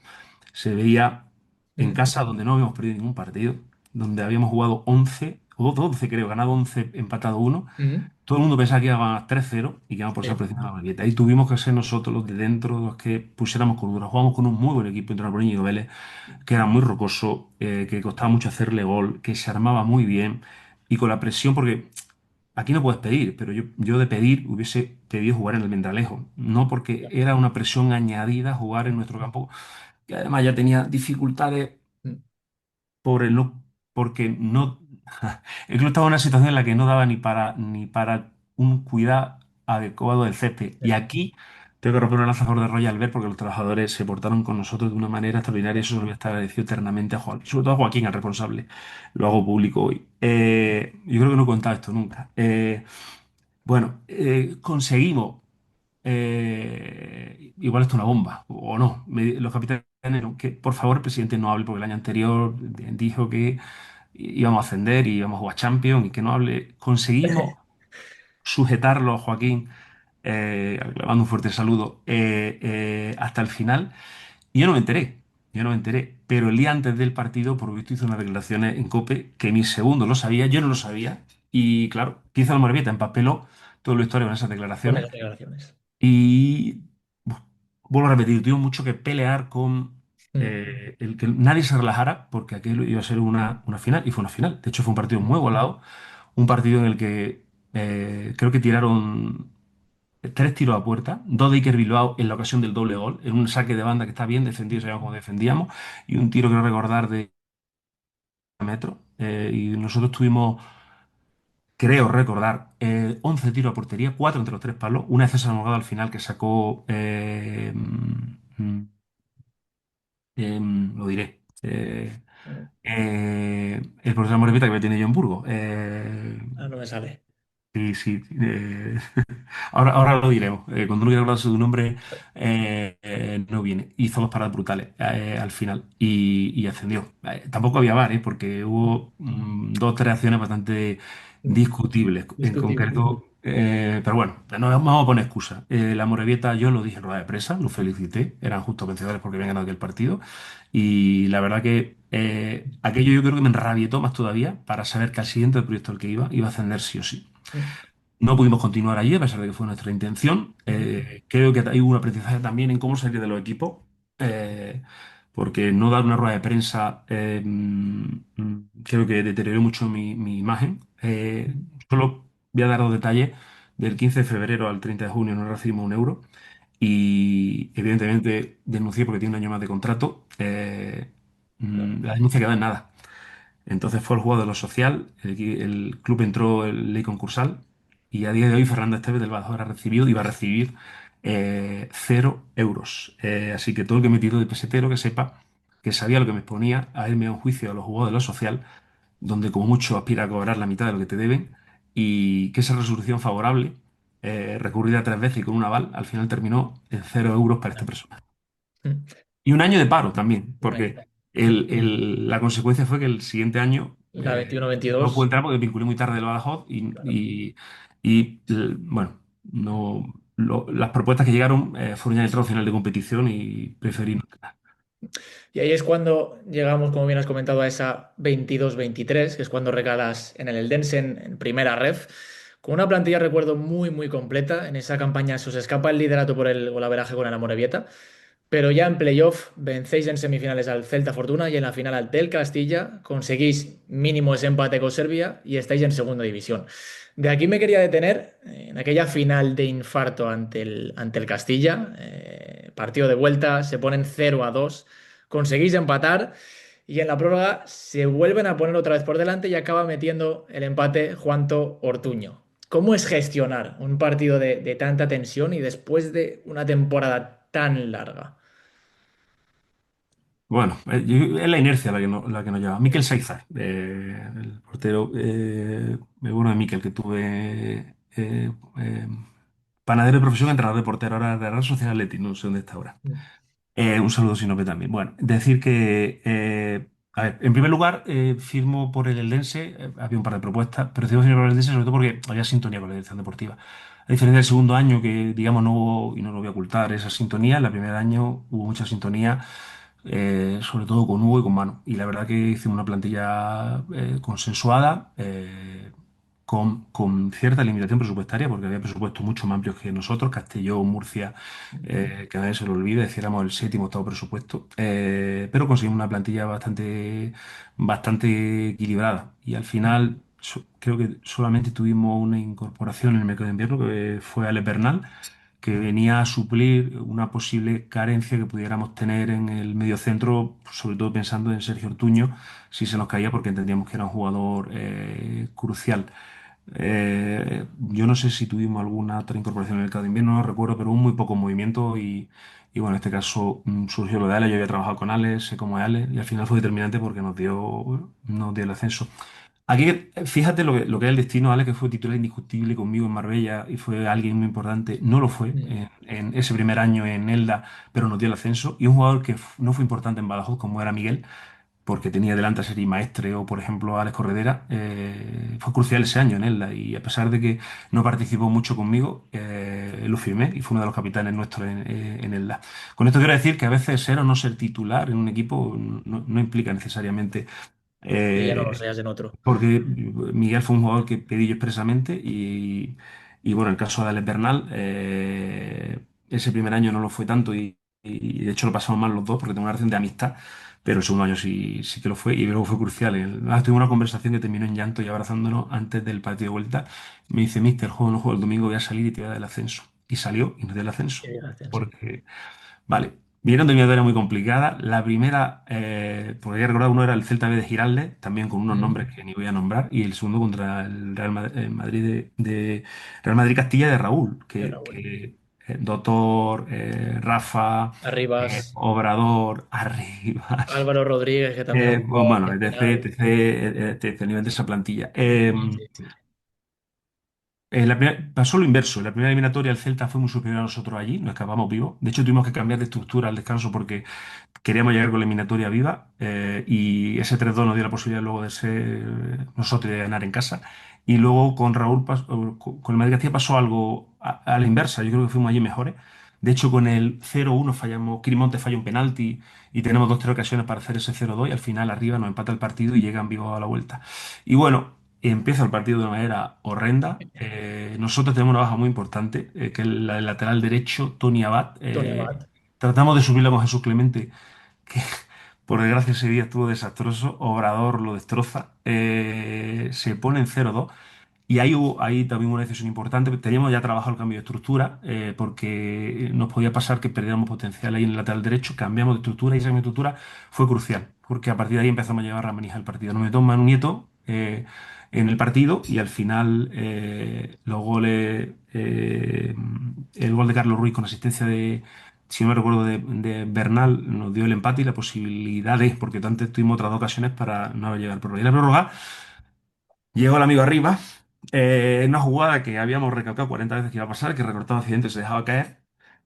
se veía en Mm. casa donde no habíamos perdido ningún partido, donde habíamos jugado 11 o 12 creo, ganado 11 empatado uno. Ujú. Todo el mundo pensaba que iba a ganar 3-0 y que íbamos por esa Sí. presión a la barqueta. Y tuvimos que ser nosotros los de dentro los que pusiéramos cordura. Jugamos con un muy buen equipo entrenado por Íñigo Vélez, que era muy rocoso, que costaba mucho hacerle gol, que se armaba muy bien y con la presión, porque aquí no puedes pedir, pero yo de pedir hubiese pedido jugar en el Mendralejo, no porque era una presión añadida jugar en nuestro campo, que además ya tenía dificultades Mm. por el no, porque no, el club estaba en una situación en la que no daba ni para un cuidado adecuado del césped. Y Ya. aquí tengo que romper una lanza a favor de Royal Albert porque los trabajadores se portaron con nosotros de una manera extraordinaria. Eso se lo voy a estar agradecido eternamente a Joaquín, sobre todo a Joaquín, el responsable. Lo hago público hoy. Yo creo que no he contado esto nunca. Bueno, conseguimos. Igual esto es una bomba, o no. Los capitanes, que por favor el presidente no hable, porque el año anterior dijo que íbamos a ascender y íbamos a jugar Champions y que no hable. Conseguimos sujetarlo a Joaquín, le mando un fuerte saludo, hasta el final. Y yo no me enteré, yo no me enteré. Pero el día antes del partido, por lo visto, hizo unas declaraciones en COPE que mi segundo lo sabía, yo no lo sabía. Y claro, ¿qué hizo la Morevieta? Empapeló todo lo histórico en esas Con declaraciones. esas declaraciones. Y vuelvo a repetir, tuvimos mucho que pelear con Mm. el que nadie se relajara, porque aquello iba a ser una final, y fue una final. De hecho, fue un partido Mm. muy volado, un partido en el que creo que tiraron tres tiros a puerta, dos de Iker Bilbao en la ocasión del doble gol, en un saque de banda que está bien defendido, sabíamos cómo defendíamos, y un tiro, quiero recordar, de metro. Y nosotros tuvimos, creo recordar, 11 tiros a portería, cuatro entre los tres palos, una de César Morgado al final que sacó, lo diré, Mm. el profesor Morevita que tiene yo en Burgos. Ah, no me sale. Sí, sí. Ahora lo diremos. Cuando uno quiera hablar de su nombre, no viene. Hizo dos paradas brutales al final y ascendió. Tampoco había VAR, porque hubo dos o tres acciones bastante Mm. discutibles en Discutible. concreto. Pero bueno, no vamos a poner excusa. La Morevieta, yo lo dije en rueda de prensa, lo felicité. Eran justos vencedores porque habían ganado aquel partido. Y la verdad que aquello yo creo que me enrabietó más todavía para saber que al siguiente proyecto al que iba a ascender sí o sí. Mm. No pudimos continuar allí, a pesar de que fue nuestra intención. Ujú. Creo que hay un aprendizaje también en cómo salir de los equipos, eh, porque no dar una rueda de prensa creo que deterioró mucho mi imagen. Solo voy a dar dos detalles. Del 15 de febrero al 30 de junio no recibimos un euro y evidentemente denuncié porque tiene un año más de contrato. Claro. La denuncia quedó en nada. Entonces fue el juego de lo social, el club entró en ley concursal y a día de hoy Fernando Esteves del Badajoz ha recibido y va a recibir 0 euros. Así que todo el que me tiró de pesetero que sepa que sabía lo que me exponía a irme a un juicio a los juegos de lo social, donde como mucho aspira a cobrar la mitad de lo que te deben y que esa resolución favorable, recurrida tres veces y con un aval, al final terminó en 0 euros para esta persona. Mm. Y un año de paro también, Un año. porque Mm. la consecuencia fue que el siguiente año La 21-22. no pude entrar porque vinculé muy tarde el Badajoz Claro. bueno, no, las propuestas que llegaron fueron ya en el tramo final de competición y preferí no entrar. Y ahí es cuando llegamos, como bien has comentado, a esa 22-23, que es cuando recalas en el Eldense en primera ref, con una plantilla, recuerdo, muy, muy completa. En esa campaña se os escapa el liderato por el golaveraje con el Amorebieta, pero ya en playoff vencéis en semifinales al Celta Fortuna y en la final al Tel Castilla conseguís mínimo ese empate con Serbia y estáis en segunda división. De aquí me quería detener en aquella final de infarto ante el Castilla, partido de vuelta, se ponen 0-2, conseguís empatar y en la prórroga se vuelven a poner otra vez por delante y acaba metiendo el empate Juanto Ortuño. ¿Cómo es gestionar un partido de tanta tensión y después de una temporada tan larga? Bueno, es la inercia la que nos lleva. Mikel Saiza, el portero, me bueno de Mikel, que tuve panadero de profesión, entrenador de portero, ahora de Real Sociedad Athletic, no sé dónde está ahora. Mm. Un saludo si no ve también. Bueno, decir que, a ver, en primer lugar, firmo por el Eldense, había un par de propuestas, pero firmo por el Eldense sobre todo porque había sintonía con la dirección deportiva. A diferencia del segundo año, que digamos no hubo, y no lo voy a ocultar, esa sintonía, en el primer año hubo mucha sintonía, sobre todo con Hugo y con Manu. Y la verdad que hicimos una plantilla consensuada, con cierta limitación presupuestaria, porque había presupuestos mucho más amplios que nosotros, Castellón, Murcia, que a nadie se lo olvide, decíamos el séptimo octavo presupuesto, pero conseguimos una plantilla bastante equilibrada. Y al final creo que solamente tuvimos una incorporación en el mercado de invierno, que fue Ale Bernal, que venía a suplir una posible carencia que pudiéramos tener en el mediocentro, sobre todo pensando en Sergio Ortuño, si se nos caía, porque entendíamos que era un jugador crucial. Yo no sé si tuvimos alguna otra incorporación en el mercado de invierno, no lo recuerdo, pero hubo muy poco movimiento y bueno, en este caso surgió lo de Ale. Yo había trabajado con Ale, sé cómo es Ale, y al final fue determinante porque nos dio el ascenso. Aquí, fíjate lo que es el destino, Ale, que fue titular indiscutible conmigo en Marbella y fue alguien muy importante. No lo fue Mm. en ese primer año en Elda, pero nos dio el ascenso. Y un jugador que no fue importante en Badajoz, como era Miguel, porque tenía delante a Seri Maestre o, por ejemplo, a Alex Corredera, fue crucial ese año en Elda. Y a pesar de que no participó mucho conmigo, lo firmé y fue uno de los capitanes nuestros en Elda. Con esto quiero decir que a veces ser o no ser titular en un equipo no implica necesariamente Que ya no lo eh, seas en otro. porque Miguel fue un jugador que pedí yo expresamente y bueno, el caso de Alex Bernal, ese primer año no lo fue tanto y de hecho lo pasamos mal los dos porque tengo una relación de amistad, pero el segundo año sí que lo fue y luego fue crucial. Tuvimos una conversación que terminó en llanto y abrazándonos antes del partido de vuelta. Me dice, Mister, el juego no juego el domingo, voy a salir y te voy a dar el ascenso. Y salió y nos dio el ascenso. Que llega el ascenso. Porque vale, vinieron de una eliminatoria muy complicada. La primera, porque hay que recordar, uno era el Celta B de Giralde, también con unos nombres Mm. que ni voy a nombrar, y el segundo contra el Madrid Real Madrid Castilla de Raúl, De que, Raúl. que Doctor, Rafa, Arribas, Obrador, Arribas, Álvaro Rodríguez, que también jugó bueno, en etc, final. etc, etc, el nivel de esa plantilla. Sí, sí, sí. Pasó lo inverso. En la primera eliminatoria el Celta fue muy superior a nosotros allí, nos escapamos vivos. De hecho, tuvimos que cambiar de estructura al descanso porque queríamos llegar con la eliminatoria viva y ese 3-2 nos dio la posibilidad luego de ser nosotros y de ganar en casa. Y luego con Raúl, con el Madrid Castilla pasó algo a la inversa. Yo creo que fuimos allí mejores. De hecho, con el 0-1 fallamos, Crimonte falla un penalti y tenemos dos, tres ocasiones para hacer ese 0-2 y al final arriba nos empata el partido y llegan vivos a la vuelta. Y bueno, empieza el partido de una manera horrenda. Nosotros tenemos una baja muy importante, que es la del lateral derecho, Tony Abad. Tony Amat. Tratamos de subirla con Jesús Clemente, que por desgracia ese día estuvo desastroso. Obrador lo destroza. Se pone en 0-2. Y ahí también una decisión importante. Teníamos ya trabajado el cambio de estructura, porque nos podía pasar que perdiéramos potencial ahí en el lateral derecho. Cambiamos de estructura y esa cambio de estructura fue crucial, porque a partir de ahí empezamos a llevar la manija del partido. Nos metió Manu Nieto en el partido y al final los goles, el gol de Carlos Ruiz con asistencia si no me recuerdo, de Bernal nos dio el empate y la posibilidad porque antes tuvimos otras dos ocasiones para no haber llegado al prórroga. Y la prórroga llegó el amigo arriba, una jugada que habíamos recalcado 40 veces que iba a pasar, que recortaba accidente se dejaba caer,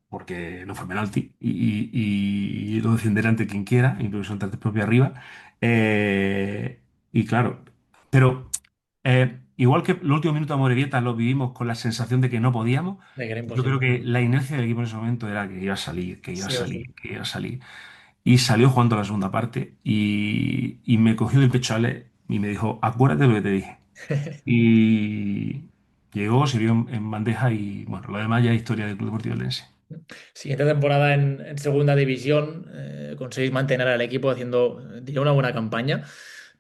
porque no fue penalti, y lo defenderá ante quien quiera, incluso ante el propio arriba. Eh, y claro, pero igual que los últimos minutos de Amorebieta lo vivimos con la sensación de que no podíamos, De que era yo creo imposible. que la inercia del equipo en ese momento era que iba a salir, que iba a Sí o sí. salir, que iba a salir. Y salió jugando la segunda parte y me cogió del pecho Ale y me dijo, acuérdate de lo que te dije. Y llegó, se vio en bandeja y bueno, lo demás ya es historia del Club Deportivo Lense. Siguiente temporada en segunda división, conseguís mantener al equipo haciendo, diría, una buena campaña.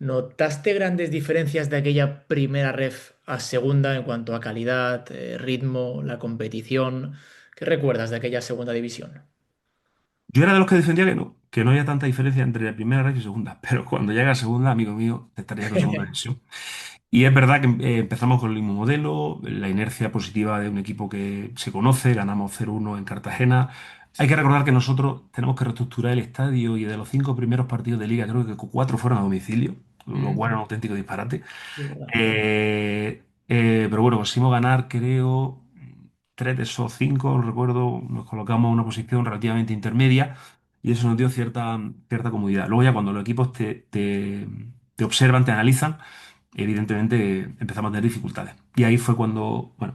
¿Notaste grandes diferencias de aquella primera ref a segunda en cuanto a calidad, ritmo, la competición? ¿Qué recuerdas de aquella segunda división? Yo era de los que defendía que no había tanta diferencia entre la primera red y segunda, pero cuando llega a segunda, amigo mío, te estaría con segunda división. Y es verdad que empezamos con el mismo modelo, la inercia positiva de un equipo que se conoce, ganamos 0-1 en Cartagena. Hay que recordar que nosotros tenemos que reestructurar el estadio y de los 5 primeros partidos de liga, creo que 4 fueron a domicilio, lo cual Mm. era un auténtico disparate. Sí, verdad. Pero bueno, conseguimos ganar, creo, 3 de esos 5, no recuerdo, nos colocamos en una posición relativamente intermedia y eso nos dio cierta comodidad. Luego ya cuando los equipos te observan, te analizan, evidentemente empezamos a tener dificultades. Y ahí fue cuando, bueno,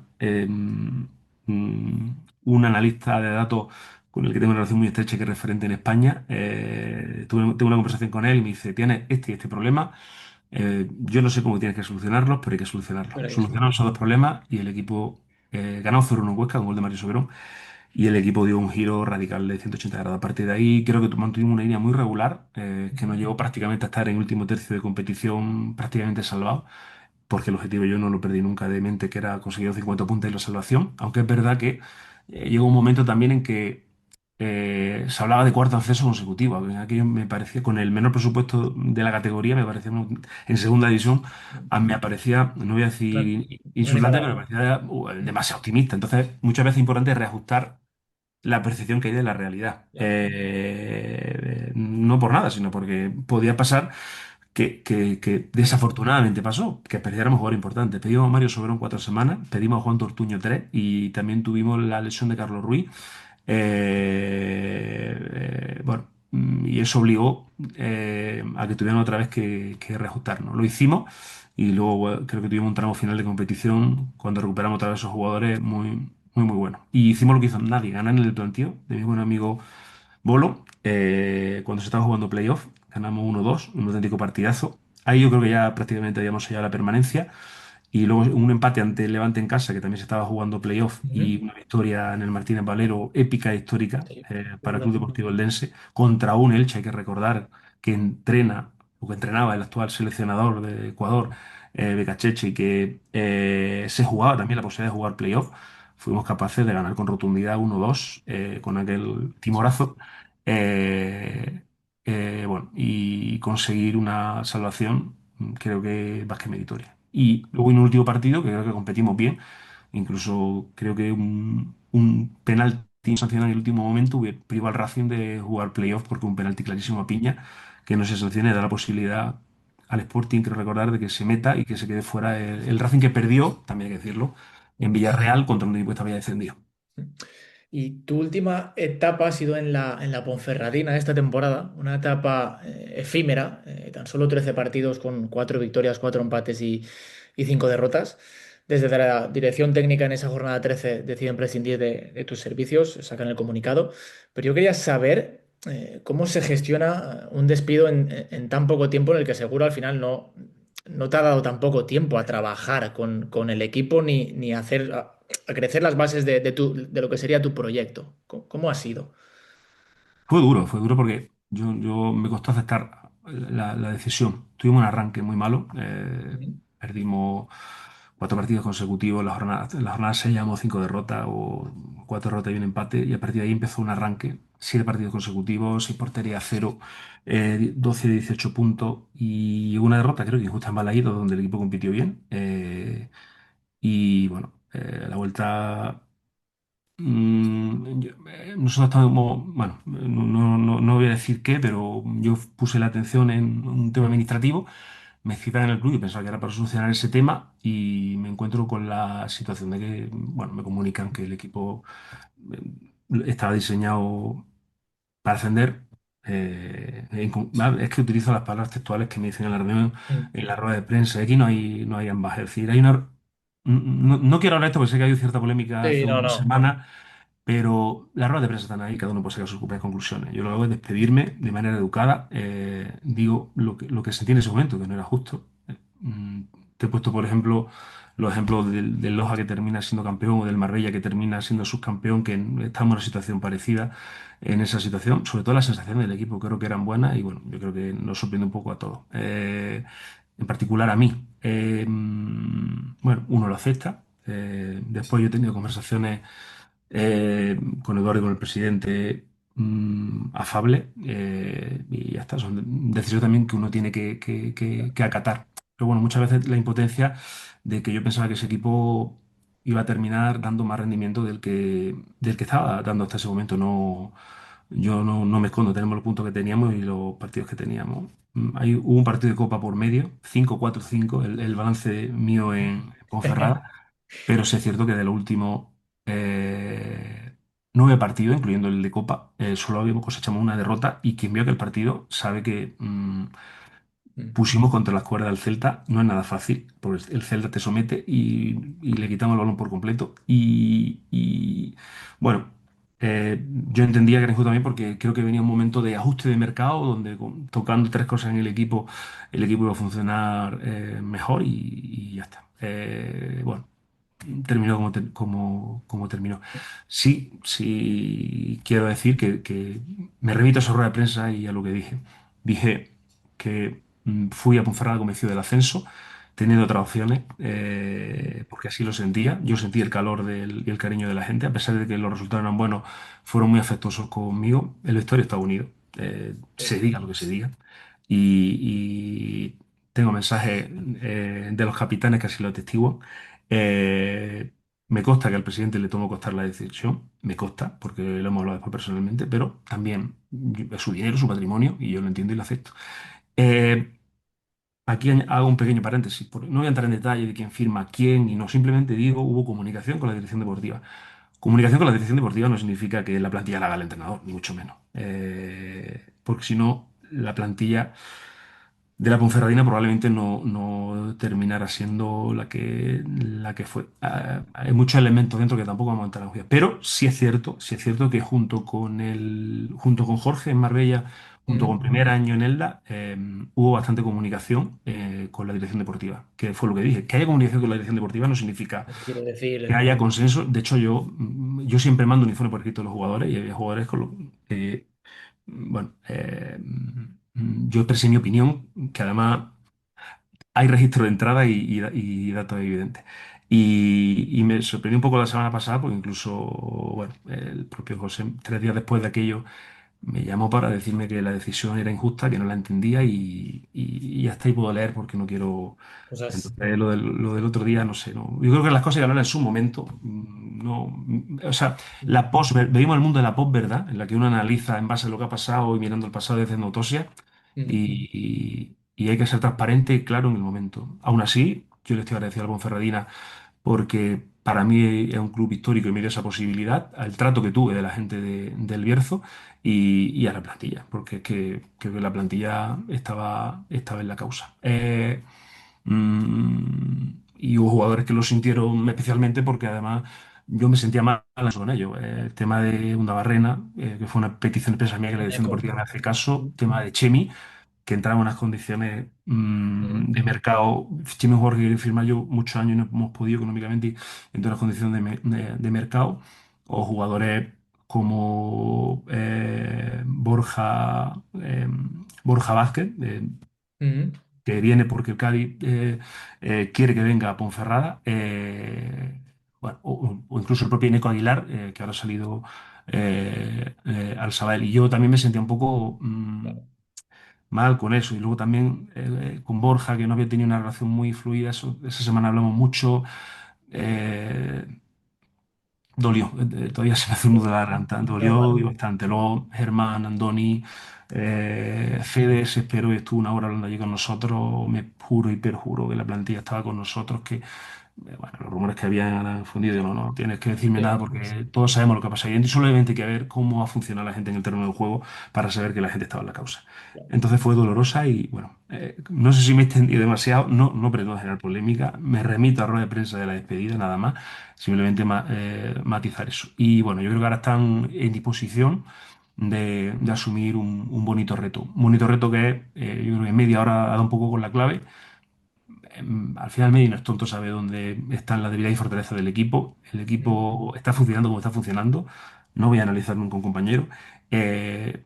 un analista de datos con el que tengo una relación muy estrecha que es referente en España, tuve una conversación con él y me dice, tienes este y este problema, yo no sé cómo tienes que solucionarlos, pero hay que solucionarlos. Pero hay que Solucionamos esos dos problemas y el equipo ganó 0-1 en Huesca con gol de Mario Soberón y el equipo dio un giro radical de 180 grados. A partir de ahí creo que mantuvimos una línea muy regular, que nos llevó prácticamente a estar en el último tercio de competición prácticamente salvado, porque el objetivo yo no lo perdí nunca de mente, que era conseguir los 50 puntos y la salvación, aunque es verdad que llegó un momento también en que se hablaba de cuarto acceso consecutivo. Aquello me parecía, con el menor presupuesto de la categoría, me parecía, en segunda división, me parecía, no voy a decir un un insultante, pero me animalada. parecía demasiado optimista. Entonces, muchas veces es importante reajustar la percepción que hay de la realidad. Ya. No por nada, sino porque podía pasar que desafortunadamente pasó, que perdiéramos jugador importante. Pedimos a Mario Soberón 4 semanas, pedimos a Juan Tortuño 3 y también tuvimos la lesión de Carlos Ruiz. Bueno, y eso obligó a que tuviéramos otra vez que reajustarnos. Lo hicimos y luego bueno, creo que tuvimos un tramo final de competición cuando recuperamos otra vez esos jugadores muy buenos. Y hicimos lo que hizo nadie, ganar en el plantío de mi buen amigo Bolo, cuando se estaba jugando playoff, ganamos 1-2, un auténtico partidazo. Ahí yo creo que ya prácticamente habíamos sellado la permanencia. Y luego un empate ante el Levante en casa, que también se estaba jugando playoff, Ujú. y una victoria en el Martínez Valero épica e histórica Sí, para el seguro. Club Deportivo Eldense, contra un Elche, hay que recordar, que entrena o que entrenaba el actual seleccionador de Ecuador, Becacheche, y que se jugaba también la posibilidad de jugar playoff. Fuimos capaces de ganar con rotundidad 1-2 con aquel timorazo. Eh, bueno, y conseguir una salvación, creo que más que meritoria. Y luego en un último partido, que creo que competimos bien, incluso creo que un penalti sancionado en el último momento privó al Racing de jugar playoff porque un penalti clarísimo a Piña, que no se sancione, da la posibilidad al Sporting, creo recordar, de que se meta y que se quede fuera el Racing que perdió, también hay que decirlo, en Villarreal contra un equipo que estaba ya descendido. Y tu última etapa ha sido en la Ponferradina esta temporada, una etapa efímera, tan solo 13 partidos con 4 victorias, 4 empates y 5 derrotas. Desde la dirección técnica en esa jornada 13 deciden prescindir de tus servicios, sacan el comunicado, pero yo quería saber cómo se gestiona un despido en tan poco tiempo en el que seguro al final no te ha dado tampoco tiempo a trabajar con el equipo ni a hacer a crecer las bases de lo que sería tu proyecto. ¿Cómo ha sido? Fue duro porque yo me costó aceptar la decisión. Tuvimos un arranque muy malo, Ujú. perdimos 4 partidos consecutivos, la jornada 6 llevamos 5 derrotas o 4 derrotas y un empate, y a partir de ahí empezó un arranque, 7 partidos consecutivos, 6 porterías 0, 12 de 18 puntos y una derrota, creo que justo en Balaídos, donde el equipo compitió bien. Y bueno, la vuelta. Nosotros estamos, bueno, no voy a decir qué, pero yo puse la atención en un tema administrativo, me citan en el club y pensaba que era para solucionar ese tema y me encuentro con la situación de que, bueno, me comunican que el equipo estaba diseñado para ascender. Es que utilizo las palabras textuales que me dicen en la reunión, Mm. en la rueda de prensa. Aquí no hay ambas. Es decir, hay una. No quiero hablar de esto porque sé que ha habido cierta polémica Sí, hace no, unas no. semanas, pero las ruedas de prensa están ahí, cada uno puede sacar sus propias conclusiones. Yo lo que hago es despedirme de manera educada, digo lo que sentí en ese momento, que no era justo. Te he puesto, por ejemplo, los ejemplos del Loja que termina siendo campeón o del Marbella que termina siendo subcampeón, que estamos en una situación parecida en esa situación. Sobre todo las sensaciones del equipo creo que eran buenas y bueno, yo creo que nos sorprende un poco a todos. En particular a mí. Bueno, uno lo acepta. Después yo he tenido conversaciones con Eduardo y con el presidente afable y ya está. Son decisiones también que uno tiene que acatar. pero bueno, muchas veces la impotencia de que yo pensaba que ese equipo iba a terminar dando más rendimiento del que estaba dando hasta ese momento. No, yo no me escondo, tenemos los puntos que teníamos y los partidos que teníamos. Hubo un partido de Copa por medio, 5-4-5 el balance mío en Ponferrada, pero sí es cierto que de los últimos 9 partidos, incluyendo el de Copa, solo habíamos cosechado una derrota y quien vio aquel partido sabe que Mm. pusimos contra las cuerdas al Celta. No es nada fácil, porque el Celta te somete y le quitamos el balón por completo. Bueno, yo entendía que era injusto también porque creo que venía un momento de ajuste de mercado donde tocando tres cosas en el equipo iba a funcionar mejor y ya está. Bueno, terminó como terminó. Sí, sí, quiero decir que me remito a esa rueda de prensa y a lo que dije. Dije que fui a Ponferrada convencido del ascenso, teniendo otras opciones, porque así lo sentía. Yo sentí el calor y el cariño de la gente, a pesar de que los resultados eran buenos, fueron muy afectuosos conmigo. El vestuario está unido, se diga lo que se diga. Y tengo mensajes de los capitanes que así lo atestiguan. Eh, Me consta que al presidente le tomó costar la decisión, me consta, porque lo hemos hablado después personalmente, pero también es su dinero, su patrimonio, y yo lo entiendo y lo acepto. Eh, Aquí hago un pequeño paréntesis, porque no voy a entrar en detalle de quién firma quién y no, simplemente digo, hubo comunicación con la dirección deportiva. Comunicación con la dirección deportiva no significa que la plantilla la haga el entrenador, ni mucho menos. Porque si no, la plantilla de la Ponferradina probablemente no terminara siendo la que fue. Hay muchos elementos dentro que tampoco vamos a entrar en juicio. Pero sí es cierto que junto con Jorge en Marbella, junto con Mm. primer año en Elda, hubo bastante comunicación con la dirección deportiva, que fue lo que dije. Que haya comunicación con la dirección deportiva no significa No quiere que decir. haya consenso. De hecho, yo siempre mando un informe por escrito a los jugadores y había jugadores con los que bueno, yo expresé mi opinión, que además hay registro de entrada y datos evidentes. Y me sorprendió un poco la semana pasada, porque incluso, bueno, el propio José, 3 días después de aquello, me llamó para decirme que la decisión era injusta, que no la entendía y hasta ahí puedo leer porque no quiero. Cosas. Entonces, lo del otro día, no sé, no. Yo creo que las cosas que hablan en su momento, no. O sea, vivimos el mundo de la post-verdad, en la que uno analiza en base a lo que ha pasado y mirando el pasado desde autopsia Mm. y hay que ser transparente y claro en el momento. Aún así, yo le estoy agradecido al Ponferradina porque para mí es un club histórico y me dio esa posibilidad, al trato que tuve de la gente del Bierzo y a la plantilla, porque es que creo que la plantilla estaba en la causa. Y hubo jugadores que lo sintieron especialmente porque además yo me sentía mal con ello. El tema de Undabarrena, que fue una petición expresa mía que la dirección Eco. deportiva me hace caso, tema de Chemi, que entraba en unas condiciones Mm. de mercado. Chemi es un jugador que quiere firmar yo muchos años y no hemos podido económicamente, y en unas condiciones de mercado, o jugadores como Borja Vázquez, Mm. que viene porque el Cádiz quiere que venga a Ponferrada, bueno, o incluso el propio Ineco Aguilar, que ahora ha salido al Sabadell. Y yo también me sentía un poco Claro. mal con eso. Y luego también con Borja, que no había tenido una relación muy fluida, esa semana hablamos mucho. eh, Dolió, todavía se me hace un nudo en la garganta, dolió y Normal. bastante. Luego Germán, Andoni, Fede se esperó y estuvo una hora hablando allí con nosotros. Me juro y perjuro que la plantilla estaba con nosotros, que bueno, los rumores que habían fundido, yo no tienes que decirme nada Sí. porque todos sabemos lo que ha pasado. Y solamente hay que ver cómo ha funcionado la gente en el terreno del juego para saber que la gente estaba en la causa. Claro. Entonces fue dolorosa y bueno, no sé si me he extendido demasiado, no pretendo generar polémica, me remito a rueda de prensa de la despedida, nada más, simplemente matizar eso. Y bueno, yo creo que ahora están en disposición de asumir un bonito reto que es, yo creo que en media hora ha dado un poco con la clave. Al final Medina no es tonto, sabe dónde están las debilidades y fortalezas del equipo. El Mm. equipo está funcionando como está funcionando. No voy a analizar nunca un compañero. Eh,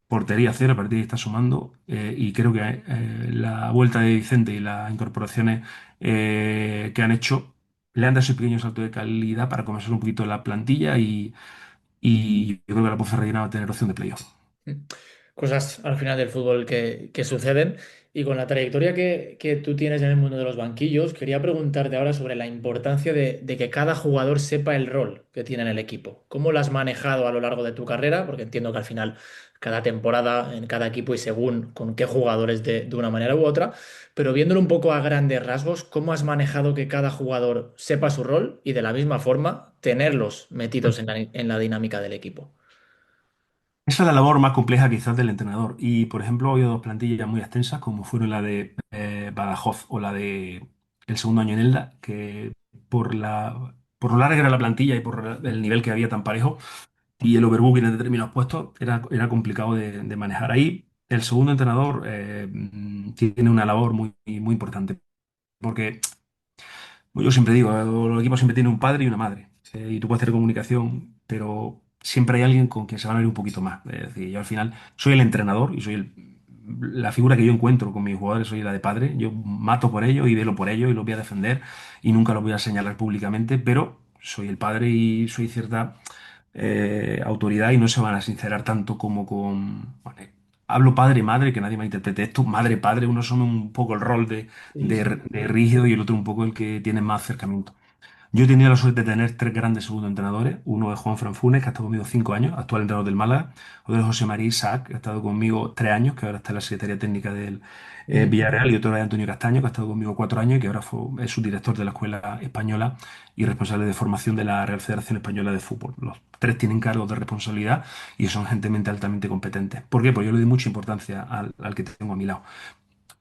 Portería cero, a partir de ahí está sumando. Y creo que la vuelta de Vicente y las incorporaciones que han hecho le han dado ese pequeño salto de calidad para comenzar un poquito la plantilla y yo creo que la Ponferradina va a tener opción de playoff. Mm. Cosas al final del fútbol que suceden. Y con la trayectoria que tú tienes en el mundo de los banquillos, quería preguntarte ahora sobre la importancia de que cada jugador sepa el rol que tiene en el equipo. ¿Cómo lo has manejado a lo largo de tu carrera? Porque entiendo que al final cada temporada en cada equipo y según con qué jugadores de una manera u otra, pero viéndolo un poco a grandes rasgos, ¿cómo has manejado que cada jugador sepa su rol y de la misma forma tenerlos metidos en la dinámica del equipo? Esa es la labor más compleja quizás del entrenador. Y, por ejemplo, ha habido dos plantillas muy extensas, como fueron la de Badajoz o la de el segundo año en Elda, que por lo larga era la plantilla y por el nivel que había tan parejo y el overbooking en determinados puestos, era complicado de manejar. Ahí el segundo entrenador tiene una labor muy importante, porque yo siempre digo, los equipos siempre tienen un padre y una madre. Y tú puedes hacer comunicación, pero siempre hay alguien con quien se van a ir un poquito más. Es decir, yo al final soy el entrenador y soy la figura que yo encuentro con mis jugadores, soy la de padre. Yo mato por ellos y velo por ellos y los voy a defender y nunca los voy a señalar públicamente, pero soy el padre y soy cierta autoridad y no se van a sincerar tanto como con... bueno, hablo padre, madre, que nadie me interprete esto. Madre, padre, uno son un poco el rol Sí, sí. de rígido y el otro un poco el que tiene más acercamiento. Yo he tenido la suerte de tener tres grandes segundos entrenadores. Uno es Juan Franfunes, que ha estado conmigo 5 años, actual entrenador del Málaga. Otro es José María Isaac, que ha estado conmigo 3 años, que ahora está en la Secretaría Técnica del Ujú. Villarreal. Y otro es Antonio Castaño, que ha estado conmigo 4 años y que ahora es subdirector de la Escuela Española y responsable de formación de la Real Federación Española de Fútbol. Los tres tienen cargos de responsabilidad y son gente altamente competente. ¿Por qué? Pues yo le doy mucha importancia al que tengo a mi lado.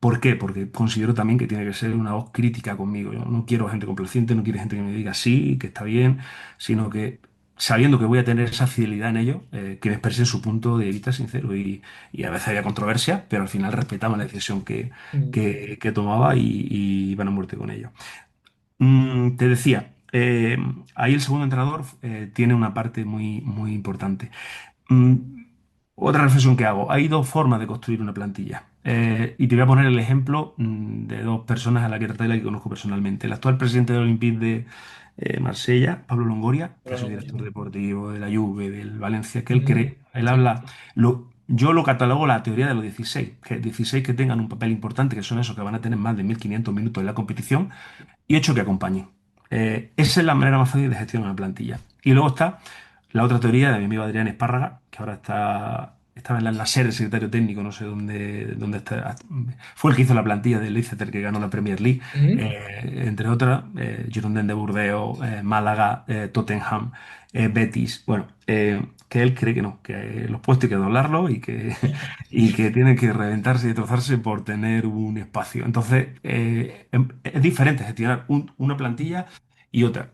¿Por qué? Porque considero también que tiene que ser una voz crítica conmigo. Yo no quiero gente complaciente, no quiero gente que me diga sí, que está bien, sino que sabiendo que voy a tener esa fidelidad en ellos, que me expresen su punto de vista sincero. Y a veces había controversia, pero al final respetaban la decisión Mm. que tomaba y iban a muerte con ello. Te decía, ahí el segundo entrenador tiene una parte muy importante. Mm, Otra reflexión que hago. Hay dos formas de construir una plantilla. Y te voy a poner el ejemplo de dos personas a las que traté y las que conozco personalmente. El actual presidente del Olympique de Marsella, Pablo Longoria, que ha sido director deportivo de la Juve, del Valencia, que él Ujú. cree, él Sí. habla, yo lo catalogo la teoría de los 16, que 16 que tengan un papel importante, que son esos que van a tener más de 1500 minutos en la competición, y 8 que acompañen. Esa es la manera más fácil de gestionar una plantilla. Y luego está la otra teoría de mi amigo Adrián Espárraga, que ahora estaba en la SER, el secretario técnico, no sé dónde está. Fue el que hizo la plantilla del Leicester que ganó la Premier League, Ujú. entre otras, Girondins de Burdeos, Málaga, Tottenham, Betis. Bueno, que él cree que no, que los puestos hay que doblarlos y que tienen que reventarse y destrozarse por tener un espacio. Entonces, es diferente gestionar una plantilla y otra.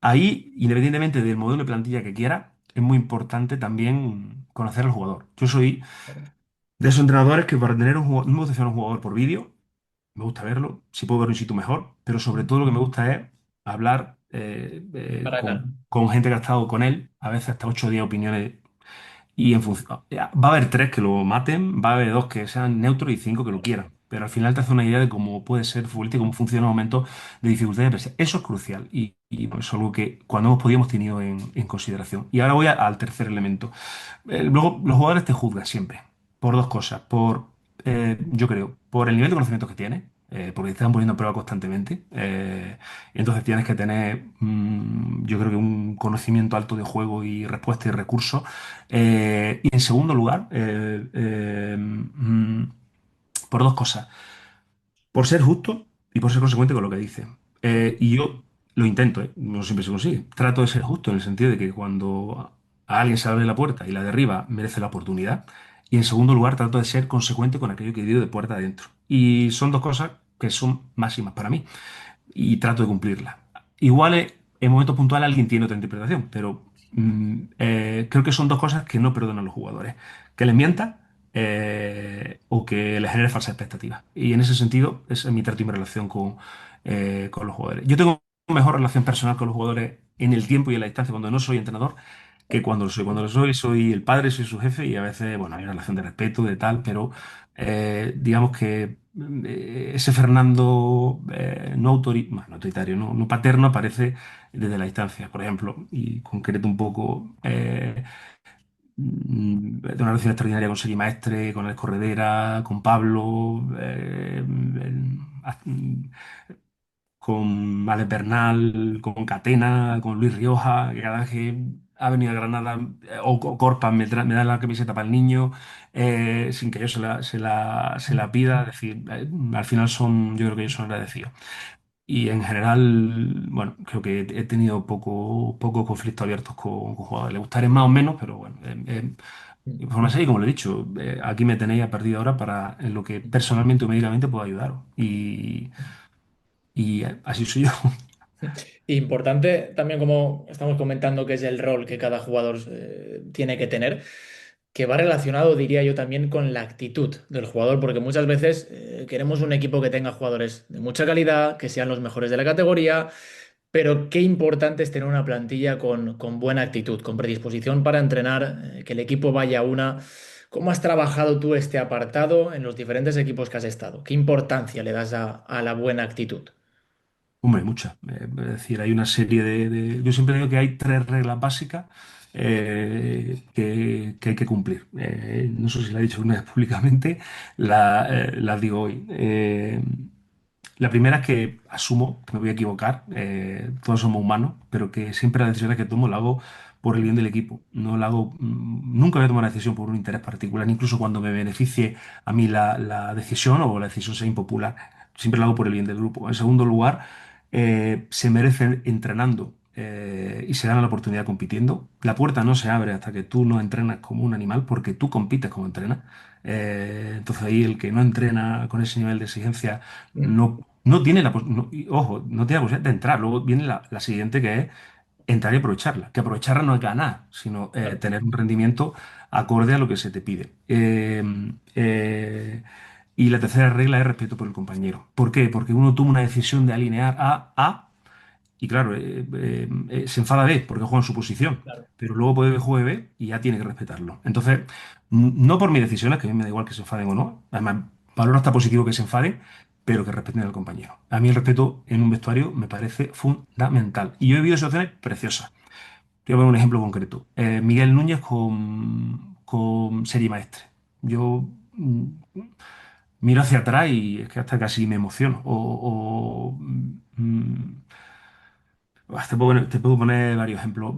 Ahí, independientemente del modelo de plantilla que quiera, es muy importante también conocer al jugador. Yo soy de esos entrenadores que para tener un jugador, no me gusta hacer un jugador por vídeo, me gusta verlo, si puedo verlo in situ mejor, pero sobre todo lo que me gusta es hablar Cara a cara. con gente que ha estado con él, a veces hasta 8 o 10 opiniones y en función, va a haber tres que lo maten, va a haber dos que sean neutros y cinco que lo quieran. Pero al final te hace una idea de cómo puede ser futbolista y cómo funciona en un momento de dificultad y de presión. Eso es crucial y pues, es algo que cuando hemos podido hemos tenido en consideración. Y ahora voy al tercer elemento. Luego, los jugadores te juzgan siempre por dos cosas. Yo creo, por el nivel de conocimiento que tienes, porque te están poniendo a prueba constantemente. Entonces tienes que tener, yo creo que un conocimiento alto de juego y respuesta y recursos. Y en segundo lugar, por dos cosas. Por ser justo y por ser consecuente con lo que dice. Y yo lo intento, ¿eh? No siempre se consigue. Trato de ser justo en el sentido de que cuando a alguien se abre la puerta y la derriba, merece la oportunidad. Y en segundo lugar, trato de ser consecuente con aquello que digo de puerta adentro. Y son dos cosas que son máximas para mí y trato de cumplirla. Igual en momentos puntuales alguien tiene otra interpretación, pero creo que son dos cosas que no perdonan los jugadores. Que les mienta o que les genere falsas expectativas. Y en ese sentido, esa es mi trato y mi relación con los jugadores. Yo tengo una mejor relación personal con los jugadores en el tiempo y en la distancia cuando no soy entrenador que cuando lo soy. Cuando lo soy, soy el padre, soy su jefe y a veces, bueno, hay una relación de respeto, de tal, pero digamos que ese Fernando no autoritario, no paterno aparece desde la distancia, por ejemplo, y concreto un poco. de una relación extraordinaria con Seri Maestre, con Alex Corredera, con Pablo, con Alex Bernal, con Catena, con Luis Rioja, que cada vez que ha venido a Granada, o Corpas me da la camiseta para el niño, sin que yo se la pida. Es decir, al final yo creo que ellos son agradecidos. Y en general, bueno, creo que he tenido poco conflictos abiertos con jugadores. Le gustaré más o menos, pero bueno, de forma seria, como le he dicho, aquí me tenéis a partir de ahora para en lo que personalmente o médicamente puedo ayudaros. Y así soy yo. Importante también, como estamos comentando, que es el rol que cada jugador tiene que tener, que va relacionado, diría yo, también con la actitud del jugador, porque muchas veces queremos un equipo que tenga jugadores de mucha calidad, que sean los mejores de la categoría, pero qué importante es tener una plantilla con buena actitud, con predisposición para entrenar, que el equipo vaya a una. ¿Cómo has trabajado tú este apartado en los diferentes equipos que has estado? ¿Qué importancia le das a la buena actitud? Hombre, muchas. Es decir, hay una serie Yo siempre digo que hay tres reglas básicas que hay que cumplir. No sé si la he dicho una vez públicamente, las digo hoy. La primera es que asumo que me voy a equivocar, todos somos humanos, pero que siempre las decisiones que tomo las hago por el bien del equipo. No la hago, nunca voy a tomar una decisión por un interés particular, incluso cuando me beneficie a mí la decisión o la decisión sea impopular. Siempre lo hago por el bien del grupo. En segundo lugar, se merecen entrenando y se dan la oportunidad compitiendo. La puerta no se abre hasta que tú no entrenas como un animal, porque tú compites como entrenas. Entonces ahí el que no entrena con ese nivel de exigencia no tiene y, ojo, no tiene la posibilidad de entrar. Luego viene la siguiente, que es entrar y aprovecharla. Que aprovecharla no es ganar, sino Claro, tener un rendimiento acorde a lo que se te pide. Y la tercera regla es respeto por el compañero. ¿Por qué? Porque uno toma una decisión de alinear A y claro, se enfada B porque juega en su posición, claro, pero luego puede que juegue B y ya tiene que respetarlo. Entonces, no por mis decisiones, que a mí me da igual que se enfaden o no, además, valoro hasta positivo que se enfaden, pero que respeten al compañero. A mí el respeto en un vestuario me parece fundamental. Y yo he vivido situaciones preciosas. Te voy a poner un ejemplo concreto. Miguel Núñez con Serie Maestre. Yo miro hacia atrás y es que hasta casi me emociono. Te puedo poner varios ejemplos.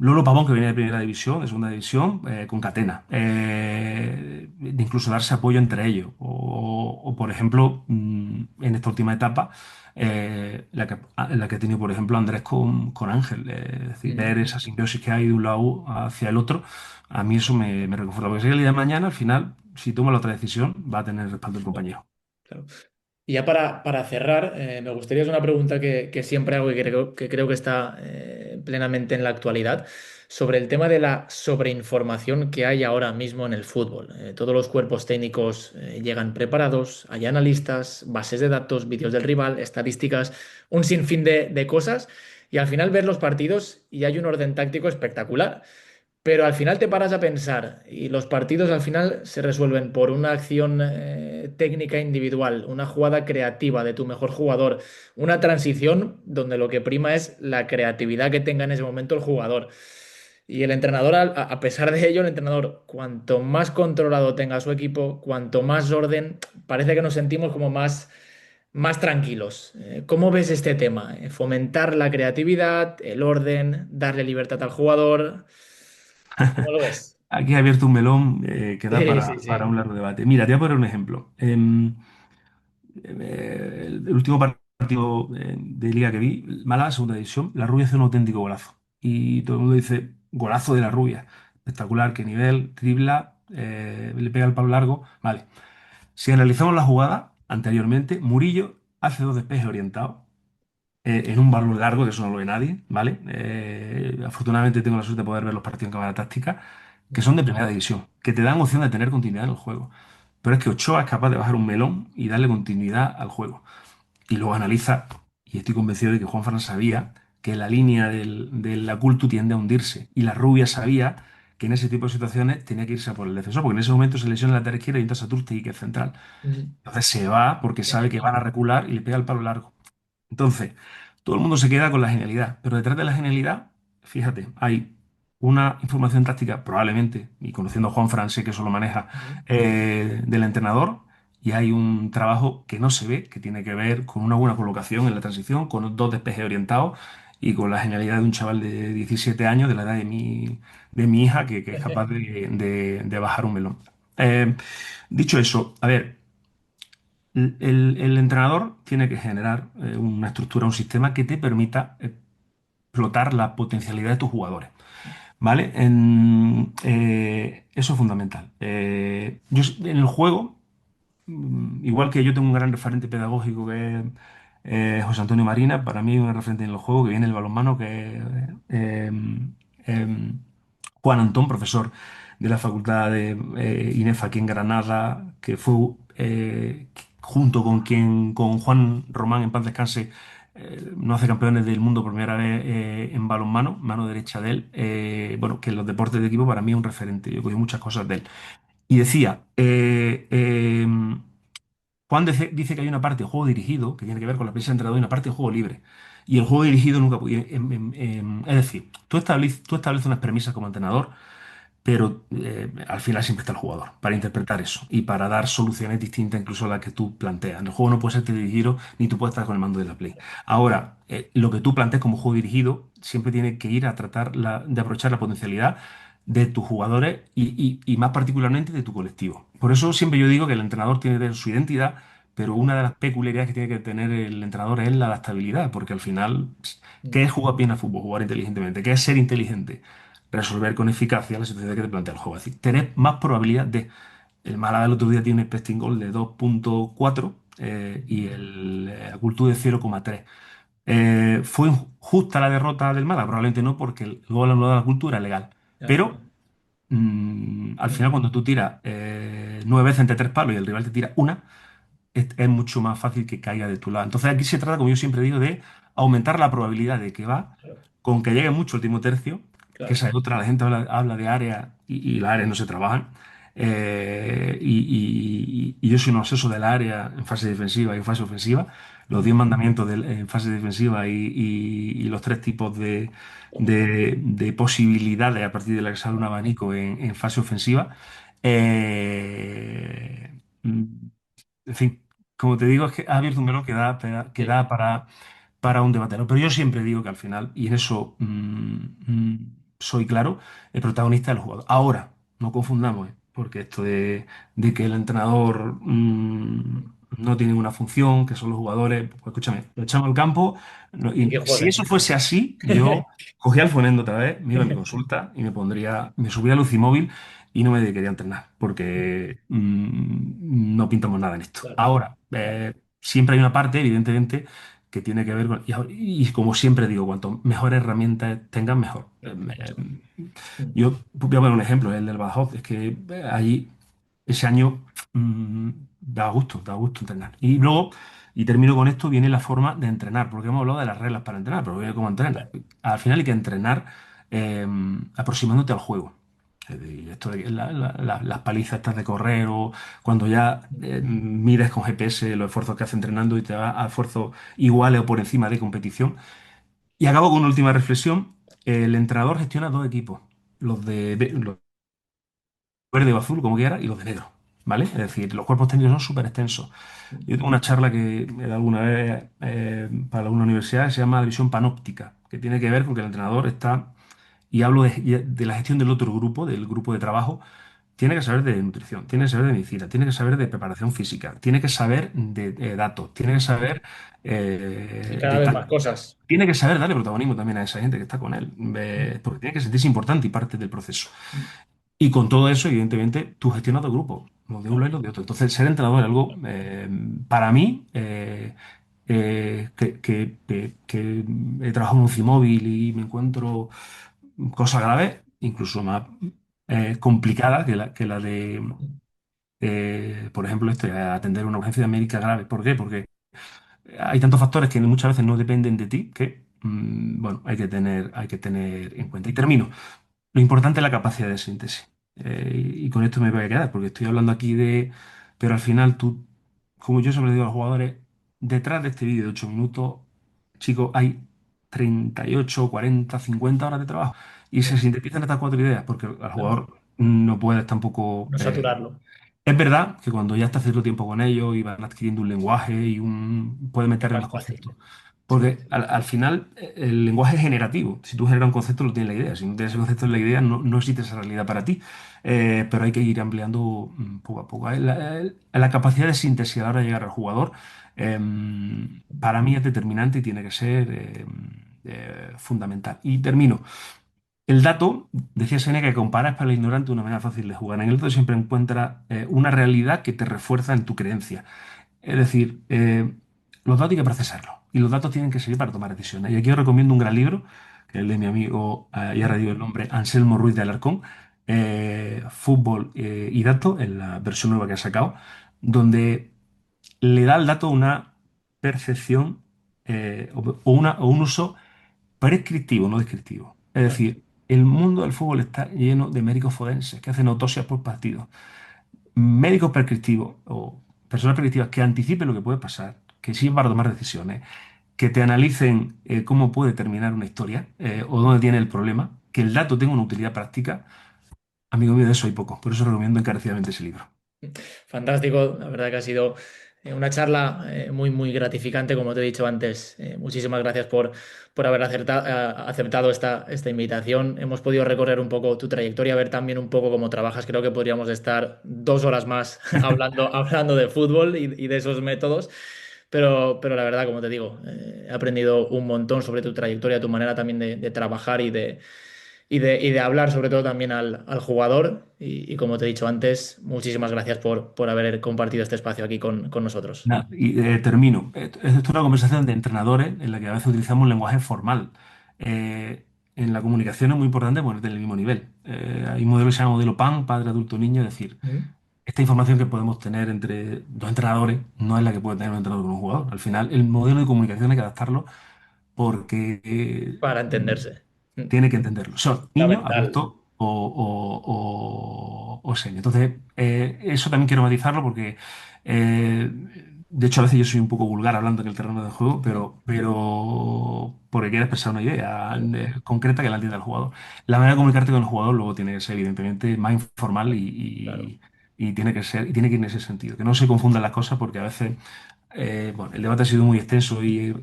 Lolo Pavón, que viene de primera división, de segunda división, con Catena. De incluso darse apoyo entre ellos. Por ejemplo, en esta última etapa, la que ha tenido, por ejemplo, Andrés con Ángel. Es decir, ver esa simbiosis que hay de un lado hacia el otro, a mí eso me reconforta. Porque si el día de mañana, al final, si toma la otra decisión, va a tener el respaldo del compañero. claro. Y ya para cerrar, me gustaría hacer una pregunta que siempre hago y que creo que está plenamente en la actualidad, sobre el tema de la sobreinformación que hay ahora mismo en el fútbol. Todos los cuerpos técnicos llegan preparados, hay analistas, bases de datos, vídeos del rival, estadísticas, un sinfín de cosas, y al final ver los partidos y hay un orden táctico espectacular. Pero al final te paras a pensar y los partidos al final se resuelven por una acción técnica individual, una jugada creativa de tu mejor jugador, una transición donde lo que prima es la creatividad que tenga en ese momento el jugador. Y el entrenador, a pesar de ello, el entrenador, cuanto más controlado tenga su equipo, cuanto más orden, parece que nos sentimos como más tranquilos. ¿Cómo ves este tema? Fomentar la creatividad, el orden, darle libertad al jugador. ¿Cómo lo ves? Aquí he abierto un melón que da Sí, sí, para sí. un largo debate. Mira, te voy a poner un ejemplo. El último partido de liga que vi, Málaga, segunda división, la Rubia hace un auténtico golazo. Y todo el mundo dice, golazo de la Rubia. Espectacular, qué nivel, dribla, le pega el palo largo. Vale. Si analizamos la jugada anteriormente, Murillo hace dos despejes orientados en un balón largo, que eso no lo ve nadie, ¿vale? Afortunadamente tengo la suerte de poder ver los partidos en cámara táctica, que son de primera división, que te dan opción de tener continuidad en el juego. Pero es que Ochoa es capaz de bajar un melón y darle continuidad al juego. Y luego analiza, y estoy convencido de que Juan Fran sabía que la línea de la Cultu tiende a hundirse. Y la Rubia sabía que en ese tipo de situaciones tenía que irse a por el defensor, porque en ese momento se lesiona el lateral izquierdo y entra Saturti, que es central. Ujú. Entonces se va porque sabe que Genialidad. van a recular y le pega el palo largo. Entonces, todo el mundo se queda con la genialidad, pero detrás de la genialidad, fíjate, hay una información táctica, probablemente, y conociendo a Juan Fran, sé que eso lo maneja, Ujú. del entrenador, y hay un trabajo que no se ve, que tiene que ver con una buena colocación en la transición, con dos despejes orientados y con la genialidad de un chaval de 17 años, de la edad de mi hija, que es capaz de bajar un melón. Eh, Dicho eso, a ver, el entrenador tiene que generar una estructura, un sistema que te permita explotar la potencialidad de tus jugadores. ¿Vale? Eso es fundamental. En el juego, igual que yo tengo un gran referente pedagógico que es José Antonio Marina, para mí un referente en el juego que viene el balonmano, que es eh, eh, Juan Antón, profesor de la Facultad de INEF aquí en Granada, que fue junto con Juan Román, en paz descanse, nos hace campeones del mundo por primera vez en balonmano, mano derecha de él. Bueno, que en los deportes de equipo para mí es un referente. Yo cogí muchas cosas de él. Y decía, Juan dice que hay una parte de juego dirigido que tiene que ver con la presión de entrenador y una parte de juego libre. Y el juego dirigido nunca puede. Es decir, tú estableces unas premisas como entrenador, pero al final siempre está el jugador para interpretar eso y para dar soluciones distintas incluso a las que tú planteas. El juego no puede ser dirigido ni tú puedes estar con el mando de la Play. Ahora, lo que tú planteas como juego dirigido siempre tiene que ir a tratar de aprovechar la potencialidad de tus jugadores y más particularmente de tu colectivo. Por eso siempre yo digo que el entrenador tiene que tener su identidad, pero una de las peculiaridades que tiene que tener el entrenador es la adaptabilidad, porque al final, ¿qué es jugar bien al fútbol? Jugar inteligentemente. ¿Qué es ser inteligente? Resolver con eficacia las situaciones que te plantea el juego. Es decir, tener más probabilidad de. El Málaga el otro día tiene un expecting goal de 2,4 y el Cultura de 0,3. ¿Fue justa la derrota del Málaga? Probablemente no, porque el gol anulado de la Cultura es legal. Claro. Pero al final, cuando tú tiras 9 veces entre tres palos y el rival te tira una, es mucho más fácil que caiga de tu lado. Entonces aquí se trata, como yo siempre digo, de aumentar la probabilidad de que va, Claro, con que llegue mucho el último tercio, que claro. esa es otra, la gente habla de área y las áreas no se trabajan. Y yo soy un obseso del área en fase defensiva y en fase ofensiva, los 10 Ujú. mandamientos en fase defensiva y los tres tipos de posibilidades a partir de la que sale un abanico en fase ofensiva. Eh, mm, en fin, como te digo, es que ha abierto un melón que Sí, da para un debate, ¿no? Pero yo siempre digo que al final, y en eso soy claro, el protagonista es el jugador. Ahora, no confundamos, ¿eh? Porque esto de que el entrenador no tiene ninguna función, que son los jugadores, pues escúchame, lo echamos al campo. y que Y si jueguen. eso fuese así, yo cogía el fonendo otra vez, me iba a mi consulta y me subía al UCI móvil y no me dedicaría a entrenar, porque no pintamos nada en esto. Claro, Ahora, claro. siempre hay una parte, evidentemente, que tiene que ver con... Y como siempre digo, cuanto mejores herramientas tengan, mejor. Claro, por supuesto. Yo voy a poner un ejemplo, el del Badajoz, es que allí ese año da gusto entrenar. Y luego, y termino con esto, viene la forma de entrenar, porque hemos hablado de las reglas para entrenar, pero viene cómo entrenar. Claro. Al final hay que entrenar eh, aproximándote al juego. Es decir, esto de las palizas estas de correr o cuando ya mides con GPS los esfuerzos que hace entrenando y te va a esfuerzos iguales o por encima de competición. Y acabo con una última reflexión. El entrenador gestiona dos equipos, los verde o azul, como quiera, y los de negro. ¿Vale? Es decir, los cuerpos técnicos son súper extensos. Yo tengo una charla que he dado alguna vez para alguna universidad que se llama la visión panóptica, que tiene que ver con que el entrenador está, y hablo de la gestión del otro grupo, del grupo de trabajo, tiene que saber de nutrición, tiene que saber de medicina, tiene que saber de preparación física, tiene que saber de datos, tiene que saber Y cada de vez tal. más cosas. Tiene que saber darle protagonismo también a esa gente que está con él, porque tiene que sentirse importante y parte del proceso. Y con todo eso, evidentemente, tú gestionas dos grupos, los de un lado Claro, y los de otro. Entonces, ser entrenador es algo, claro. para mí, que he trabajado en un CIMóvil y me encuentro cosas graves, incluso más complicadas que la de, por ejemplo, atender una urgencia médica grave. ¿Por qué? Porque hay tantos factores que muchas veces no dependen de ti que, bueno, hay que tener en cuenta. Y termino. Lo importante es la capacidad de síntesis. Y con esto me voy a quedar, porque estoy hablando aquí de... Pero al final tú, como yo siempre digo a los jugadores, detrás de este vídeo de 8 minutos, chicos, hay 38, 40, 50 horas de trabajo. Y se sintetizan estas cuatro ideas, porque al Claro. jugador no puedes tampoco... No saturarlo, Es verdad que cuando ya estás cierto tiempo con ellos y van adquiriendo un lenguaje y puedes meterle más más fácil. conceptos. Sí. Porque al final el lenguaje es generativo. Si tú generas un concepto, lo tienes la idea. Si no tienes ese concepto en la idea, no existe esa realidad para ti. Pero hay que ir ampliando poco a poco. La capacidad de síntesis a la hora de llegar al jugador, para mí es determinante y tiene que ser fundamental. Y termino. El dato, decía Seneca, que comparas para el ignorante una manera fácil de jugar. En el dato siempre encuentras una realidad que te refuerza en tu creencia. Es decir, los datos hay que procesarlos y los datos tienen que servir para tomar decisiones. Y aquí os recomiendo un gran libro, que es el de mi amigo, y ahora digo el nombre, Anselmo Ruiz de Alarcón, Fútbol y Datos, en la versión nueva que ha sacado, donde le da al dato una percepción o un uso prescriptivo, no descriptivo. Es Claro. decir, el mundo del fútbol está lleno de médicos forenses que hacen autopsias por partido. Médicos prescriptivos o personas prescriptivas que anticipen lo que puede pasar, que sirvan para tomar decisiones, que te analicen cómo puede terminar una historia o dónde tiene el problema, que el dato tenga una utilidad práctica. Amigo mío, de eso hay poco. Por eso recomiendo encarecidamente ese libro. Fantástico, la verdad que ha sido una charla muy, muy gratificante, como te he dicho antes. Muchísimas gracias por haber aceptado esta invitación. Hemos podido recorrer un poco tu trayectoria, ver también un poco cómo trabajas. Creo que podríamos estar 2 horas más hablando de fútbol y de esos métodos. Pero la verdad, como te digo, he aprendido un montón sobre tu trayectoria, tu manera también de trabajar y de hablar sobre todo también al jugador. Y como te he dicho antes, muchísimas gracias por haber compartido este espacio aquí con nosotros. Nada, y termino. Esto es una conversación de entrenadores en la que a veces utilizamos lenguaje formal. En la comunicación es muy importante ponerte en el mismo nivel. Hay un modelo que se llama modelo PAN, padre, adulto, niño, es decir, Mm. esta información que podemos tener entre dos entrenadores no es la que puede tener un entrenador con un jugador. Al final, el modelo de comunicación hay que adaptarlo porque Para entenderse. Mm. tiene que entenderlo. Son niños, Fundamental. adultos o senior. Entonces, eso también quiero matizarlo porque, eh, de hecho, a veces yo soy un poco vulgar hablando en el terreno del juego, pero porque quiero expresar una idea concreta que la entienda el jugador. La manera de comunicarte con el jugador luego tiene que ser, evidentemente, más informal Claro. y tiene que ser, y tiene que ir en ese sentido. Que no se confundan las cosas porque a veces bueno, el debate ha sido muy extenso y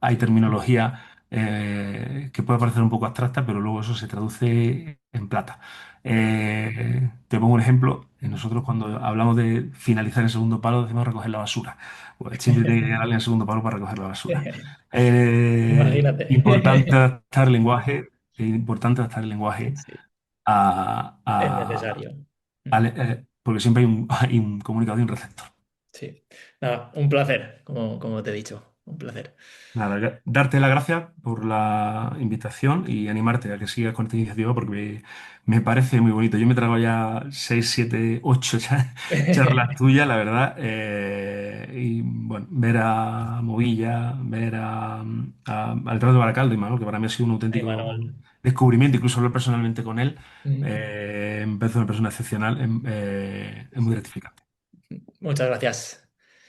hay terminología que puede parecer un poco abstracta, pero luego eso se traduce en plata. Te pongo un ejemplo. Nosotros cuando hablamos de finalizar el segundo palo decimos recoger la basura. Pues siempre tiene que llegar alguien al segundo palo para recoger la basura. Imagínate. Importante adaptar el lenguaje Sí, a, es a- necesario. porque siempre hay un comunicador y un receptor. Sí. Nada, un placer, como te he dicho. Un placer. Nada, darte las gracias por la invitación y animarte a que sigas con esta iniciativa porque me parece muy bonito. Yo me trago ya 6, 7, 8 charlas tuyas, la verdad. Y bueno, ver a Movilla, ver al Rato Baracaldo y Manuel, que para mí ha sido un Ay, auténtico Manuel. descubrimiento, incluso hablar personalmente con él, Mm. me parece una persona excepcional, es muy gratificante. Muchas gracias.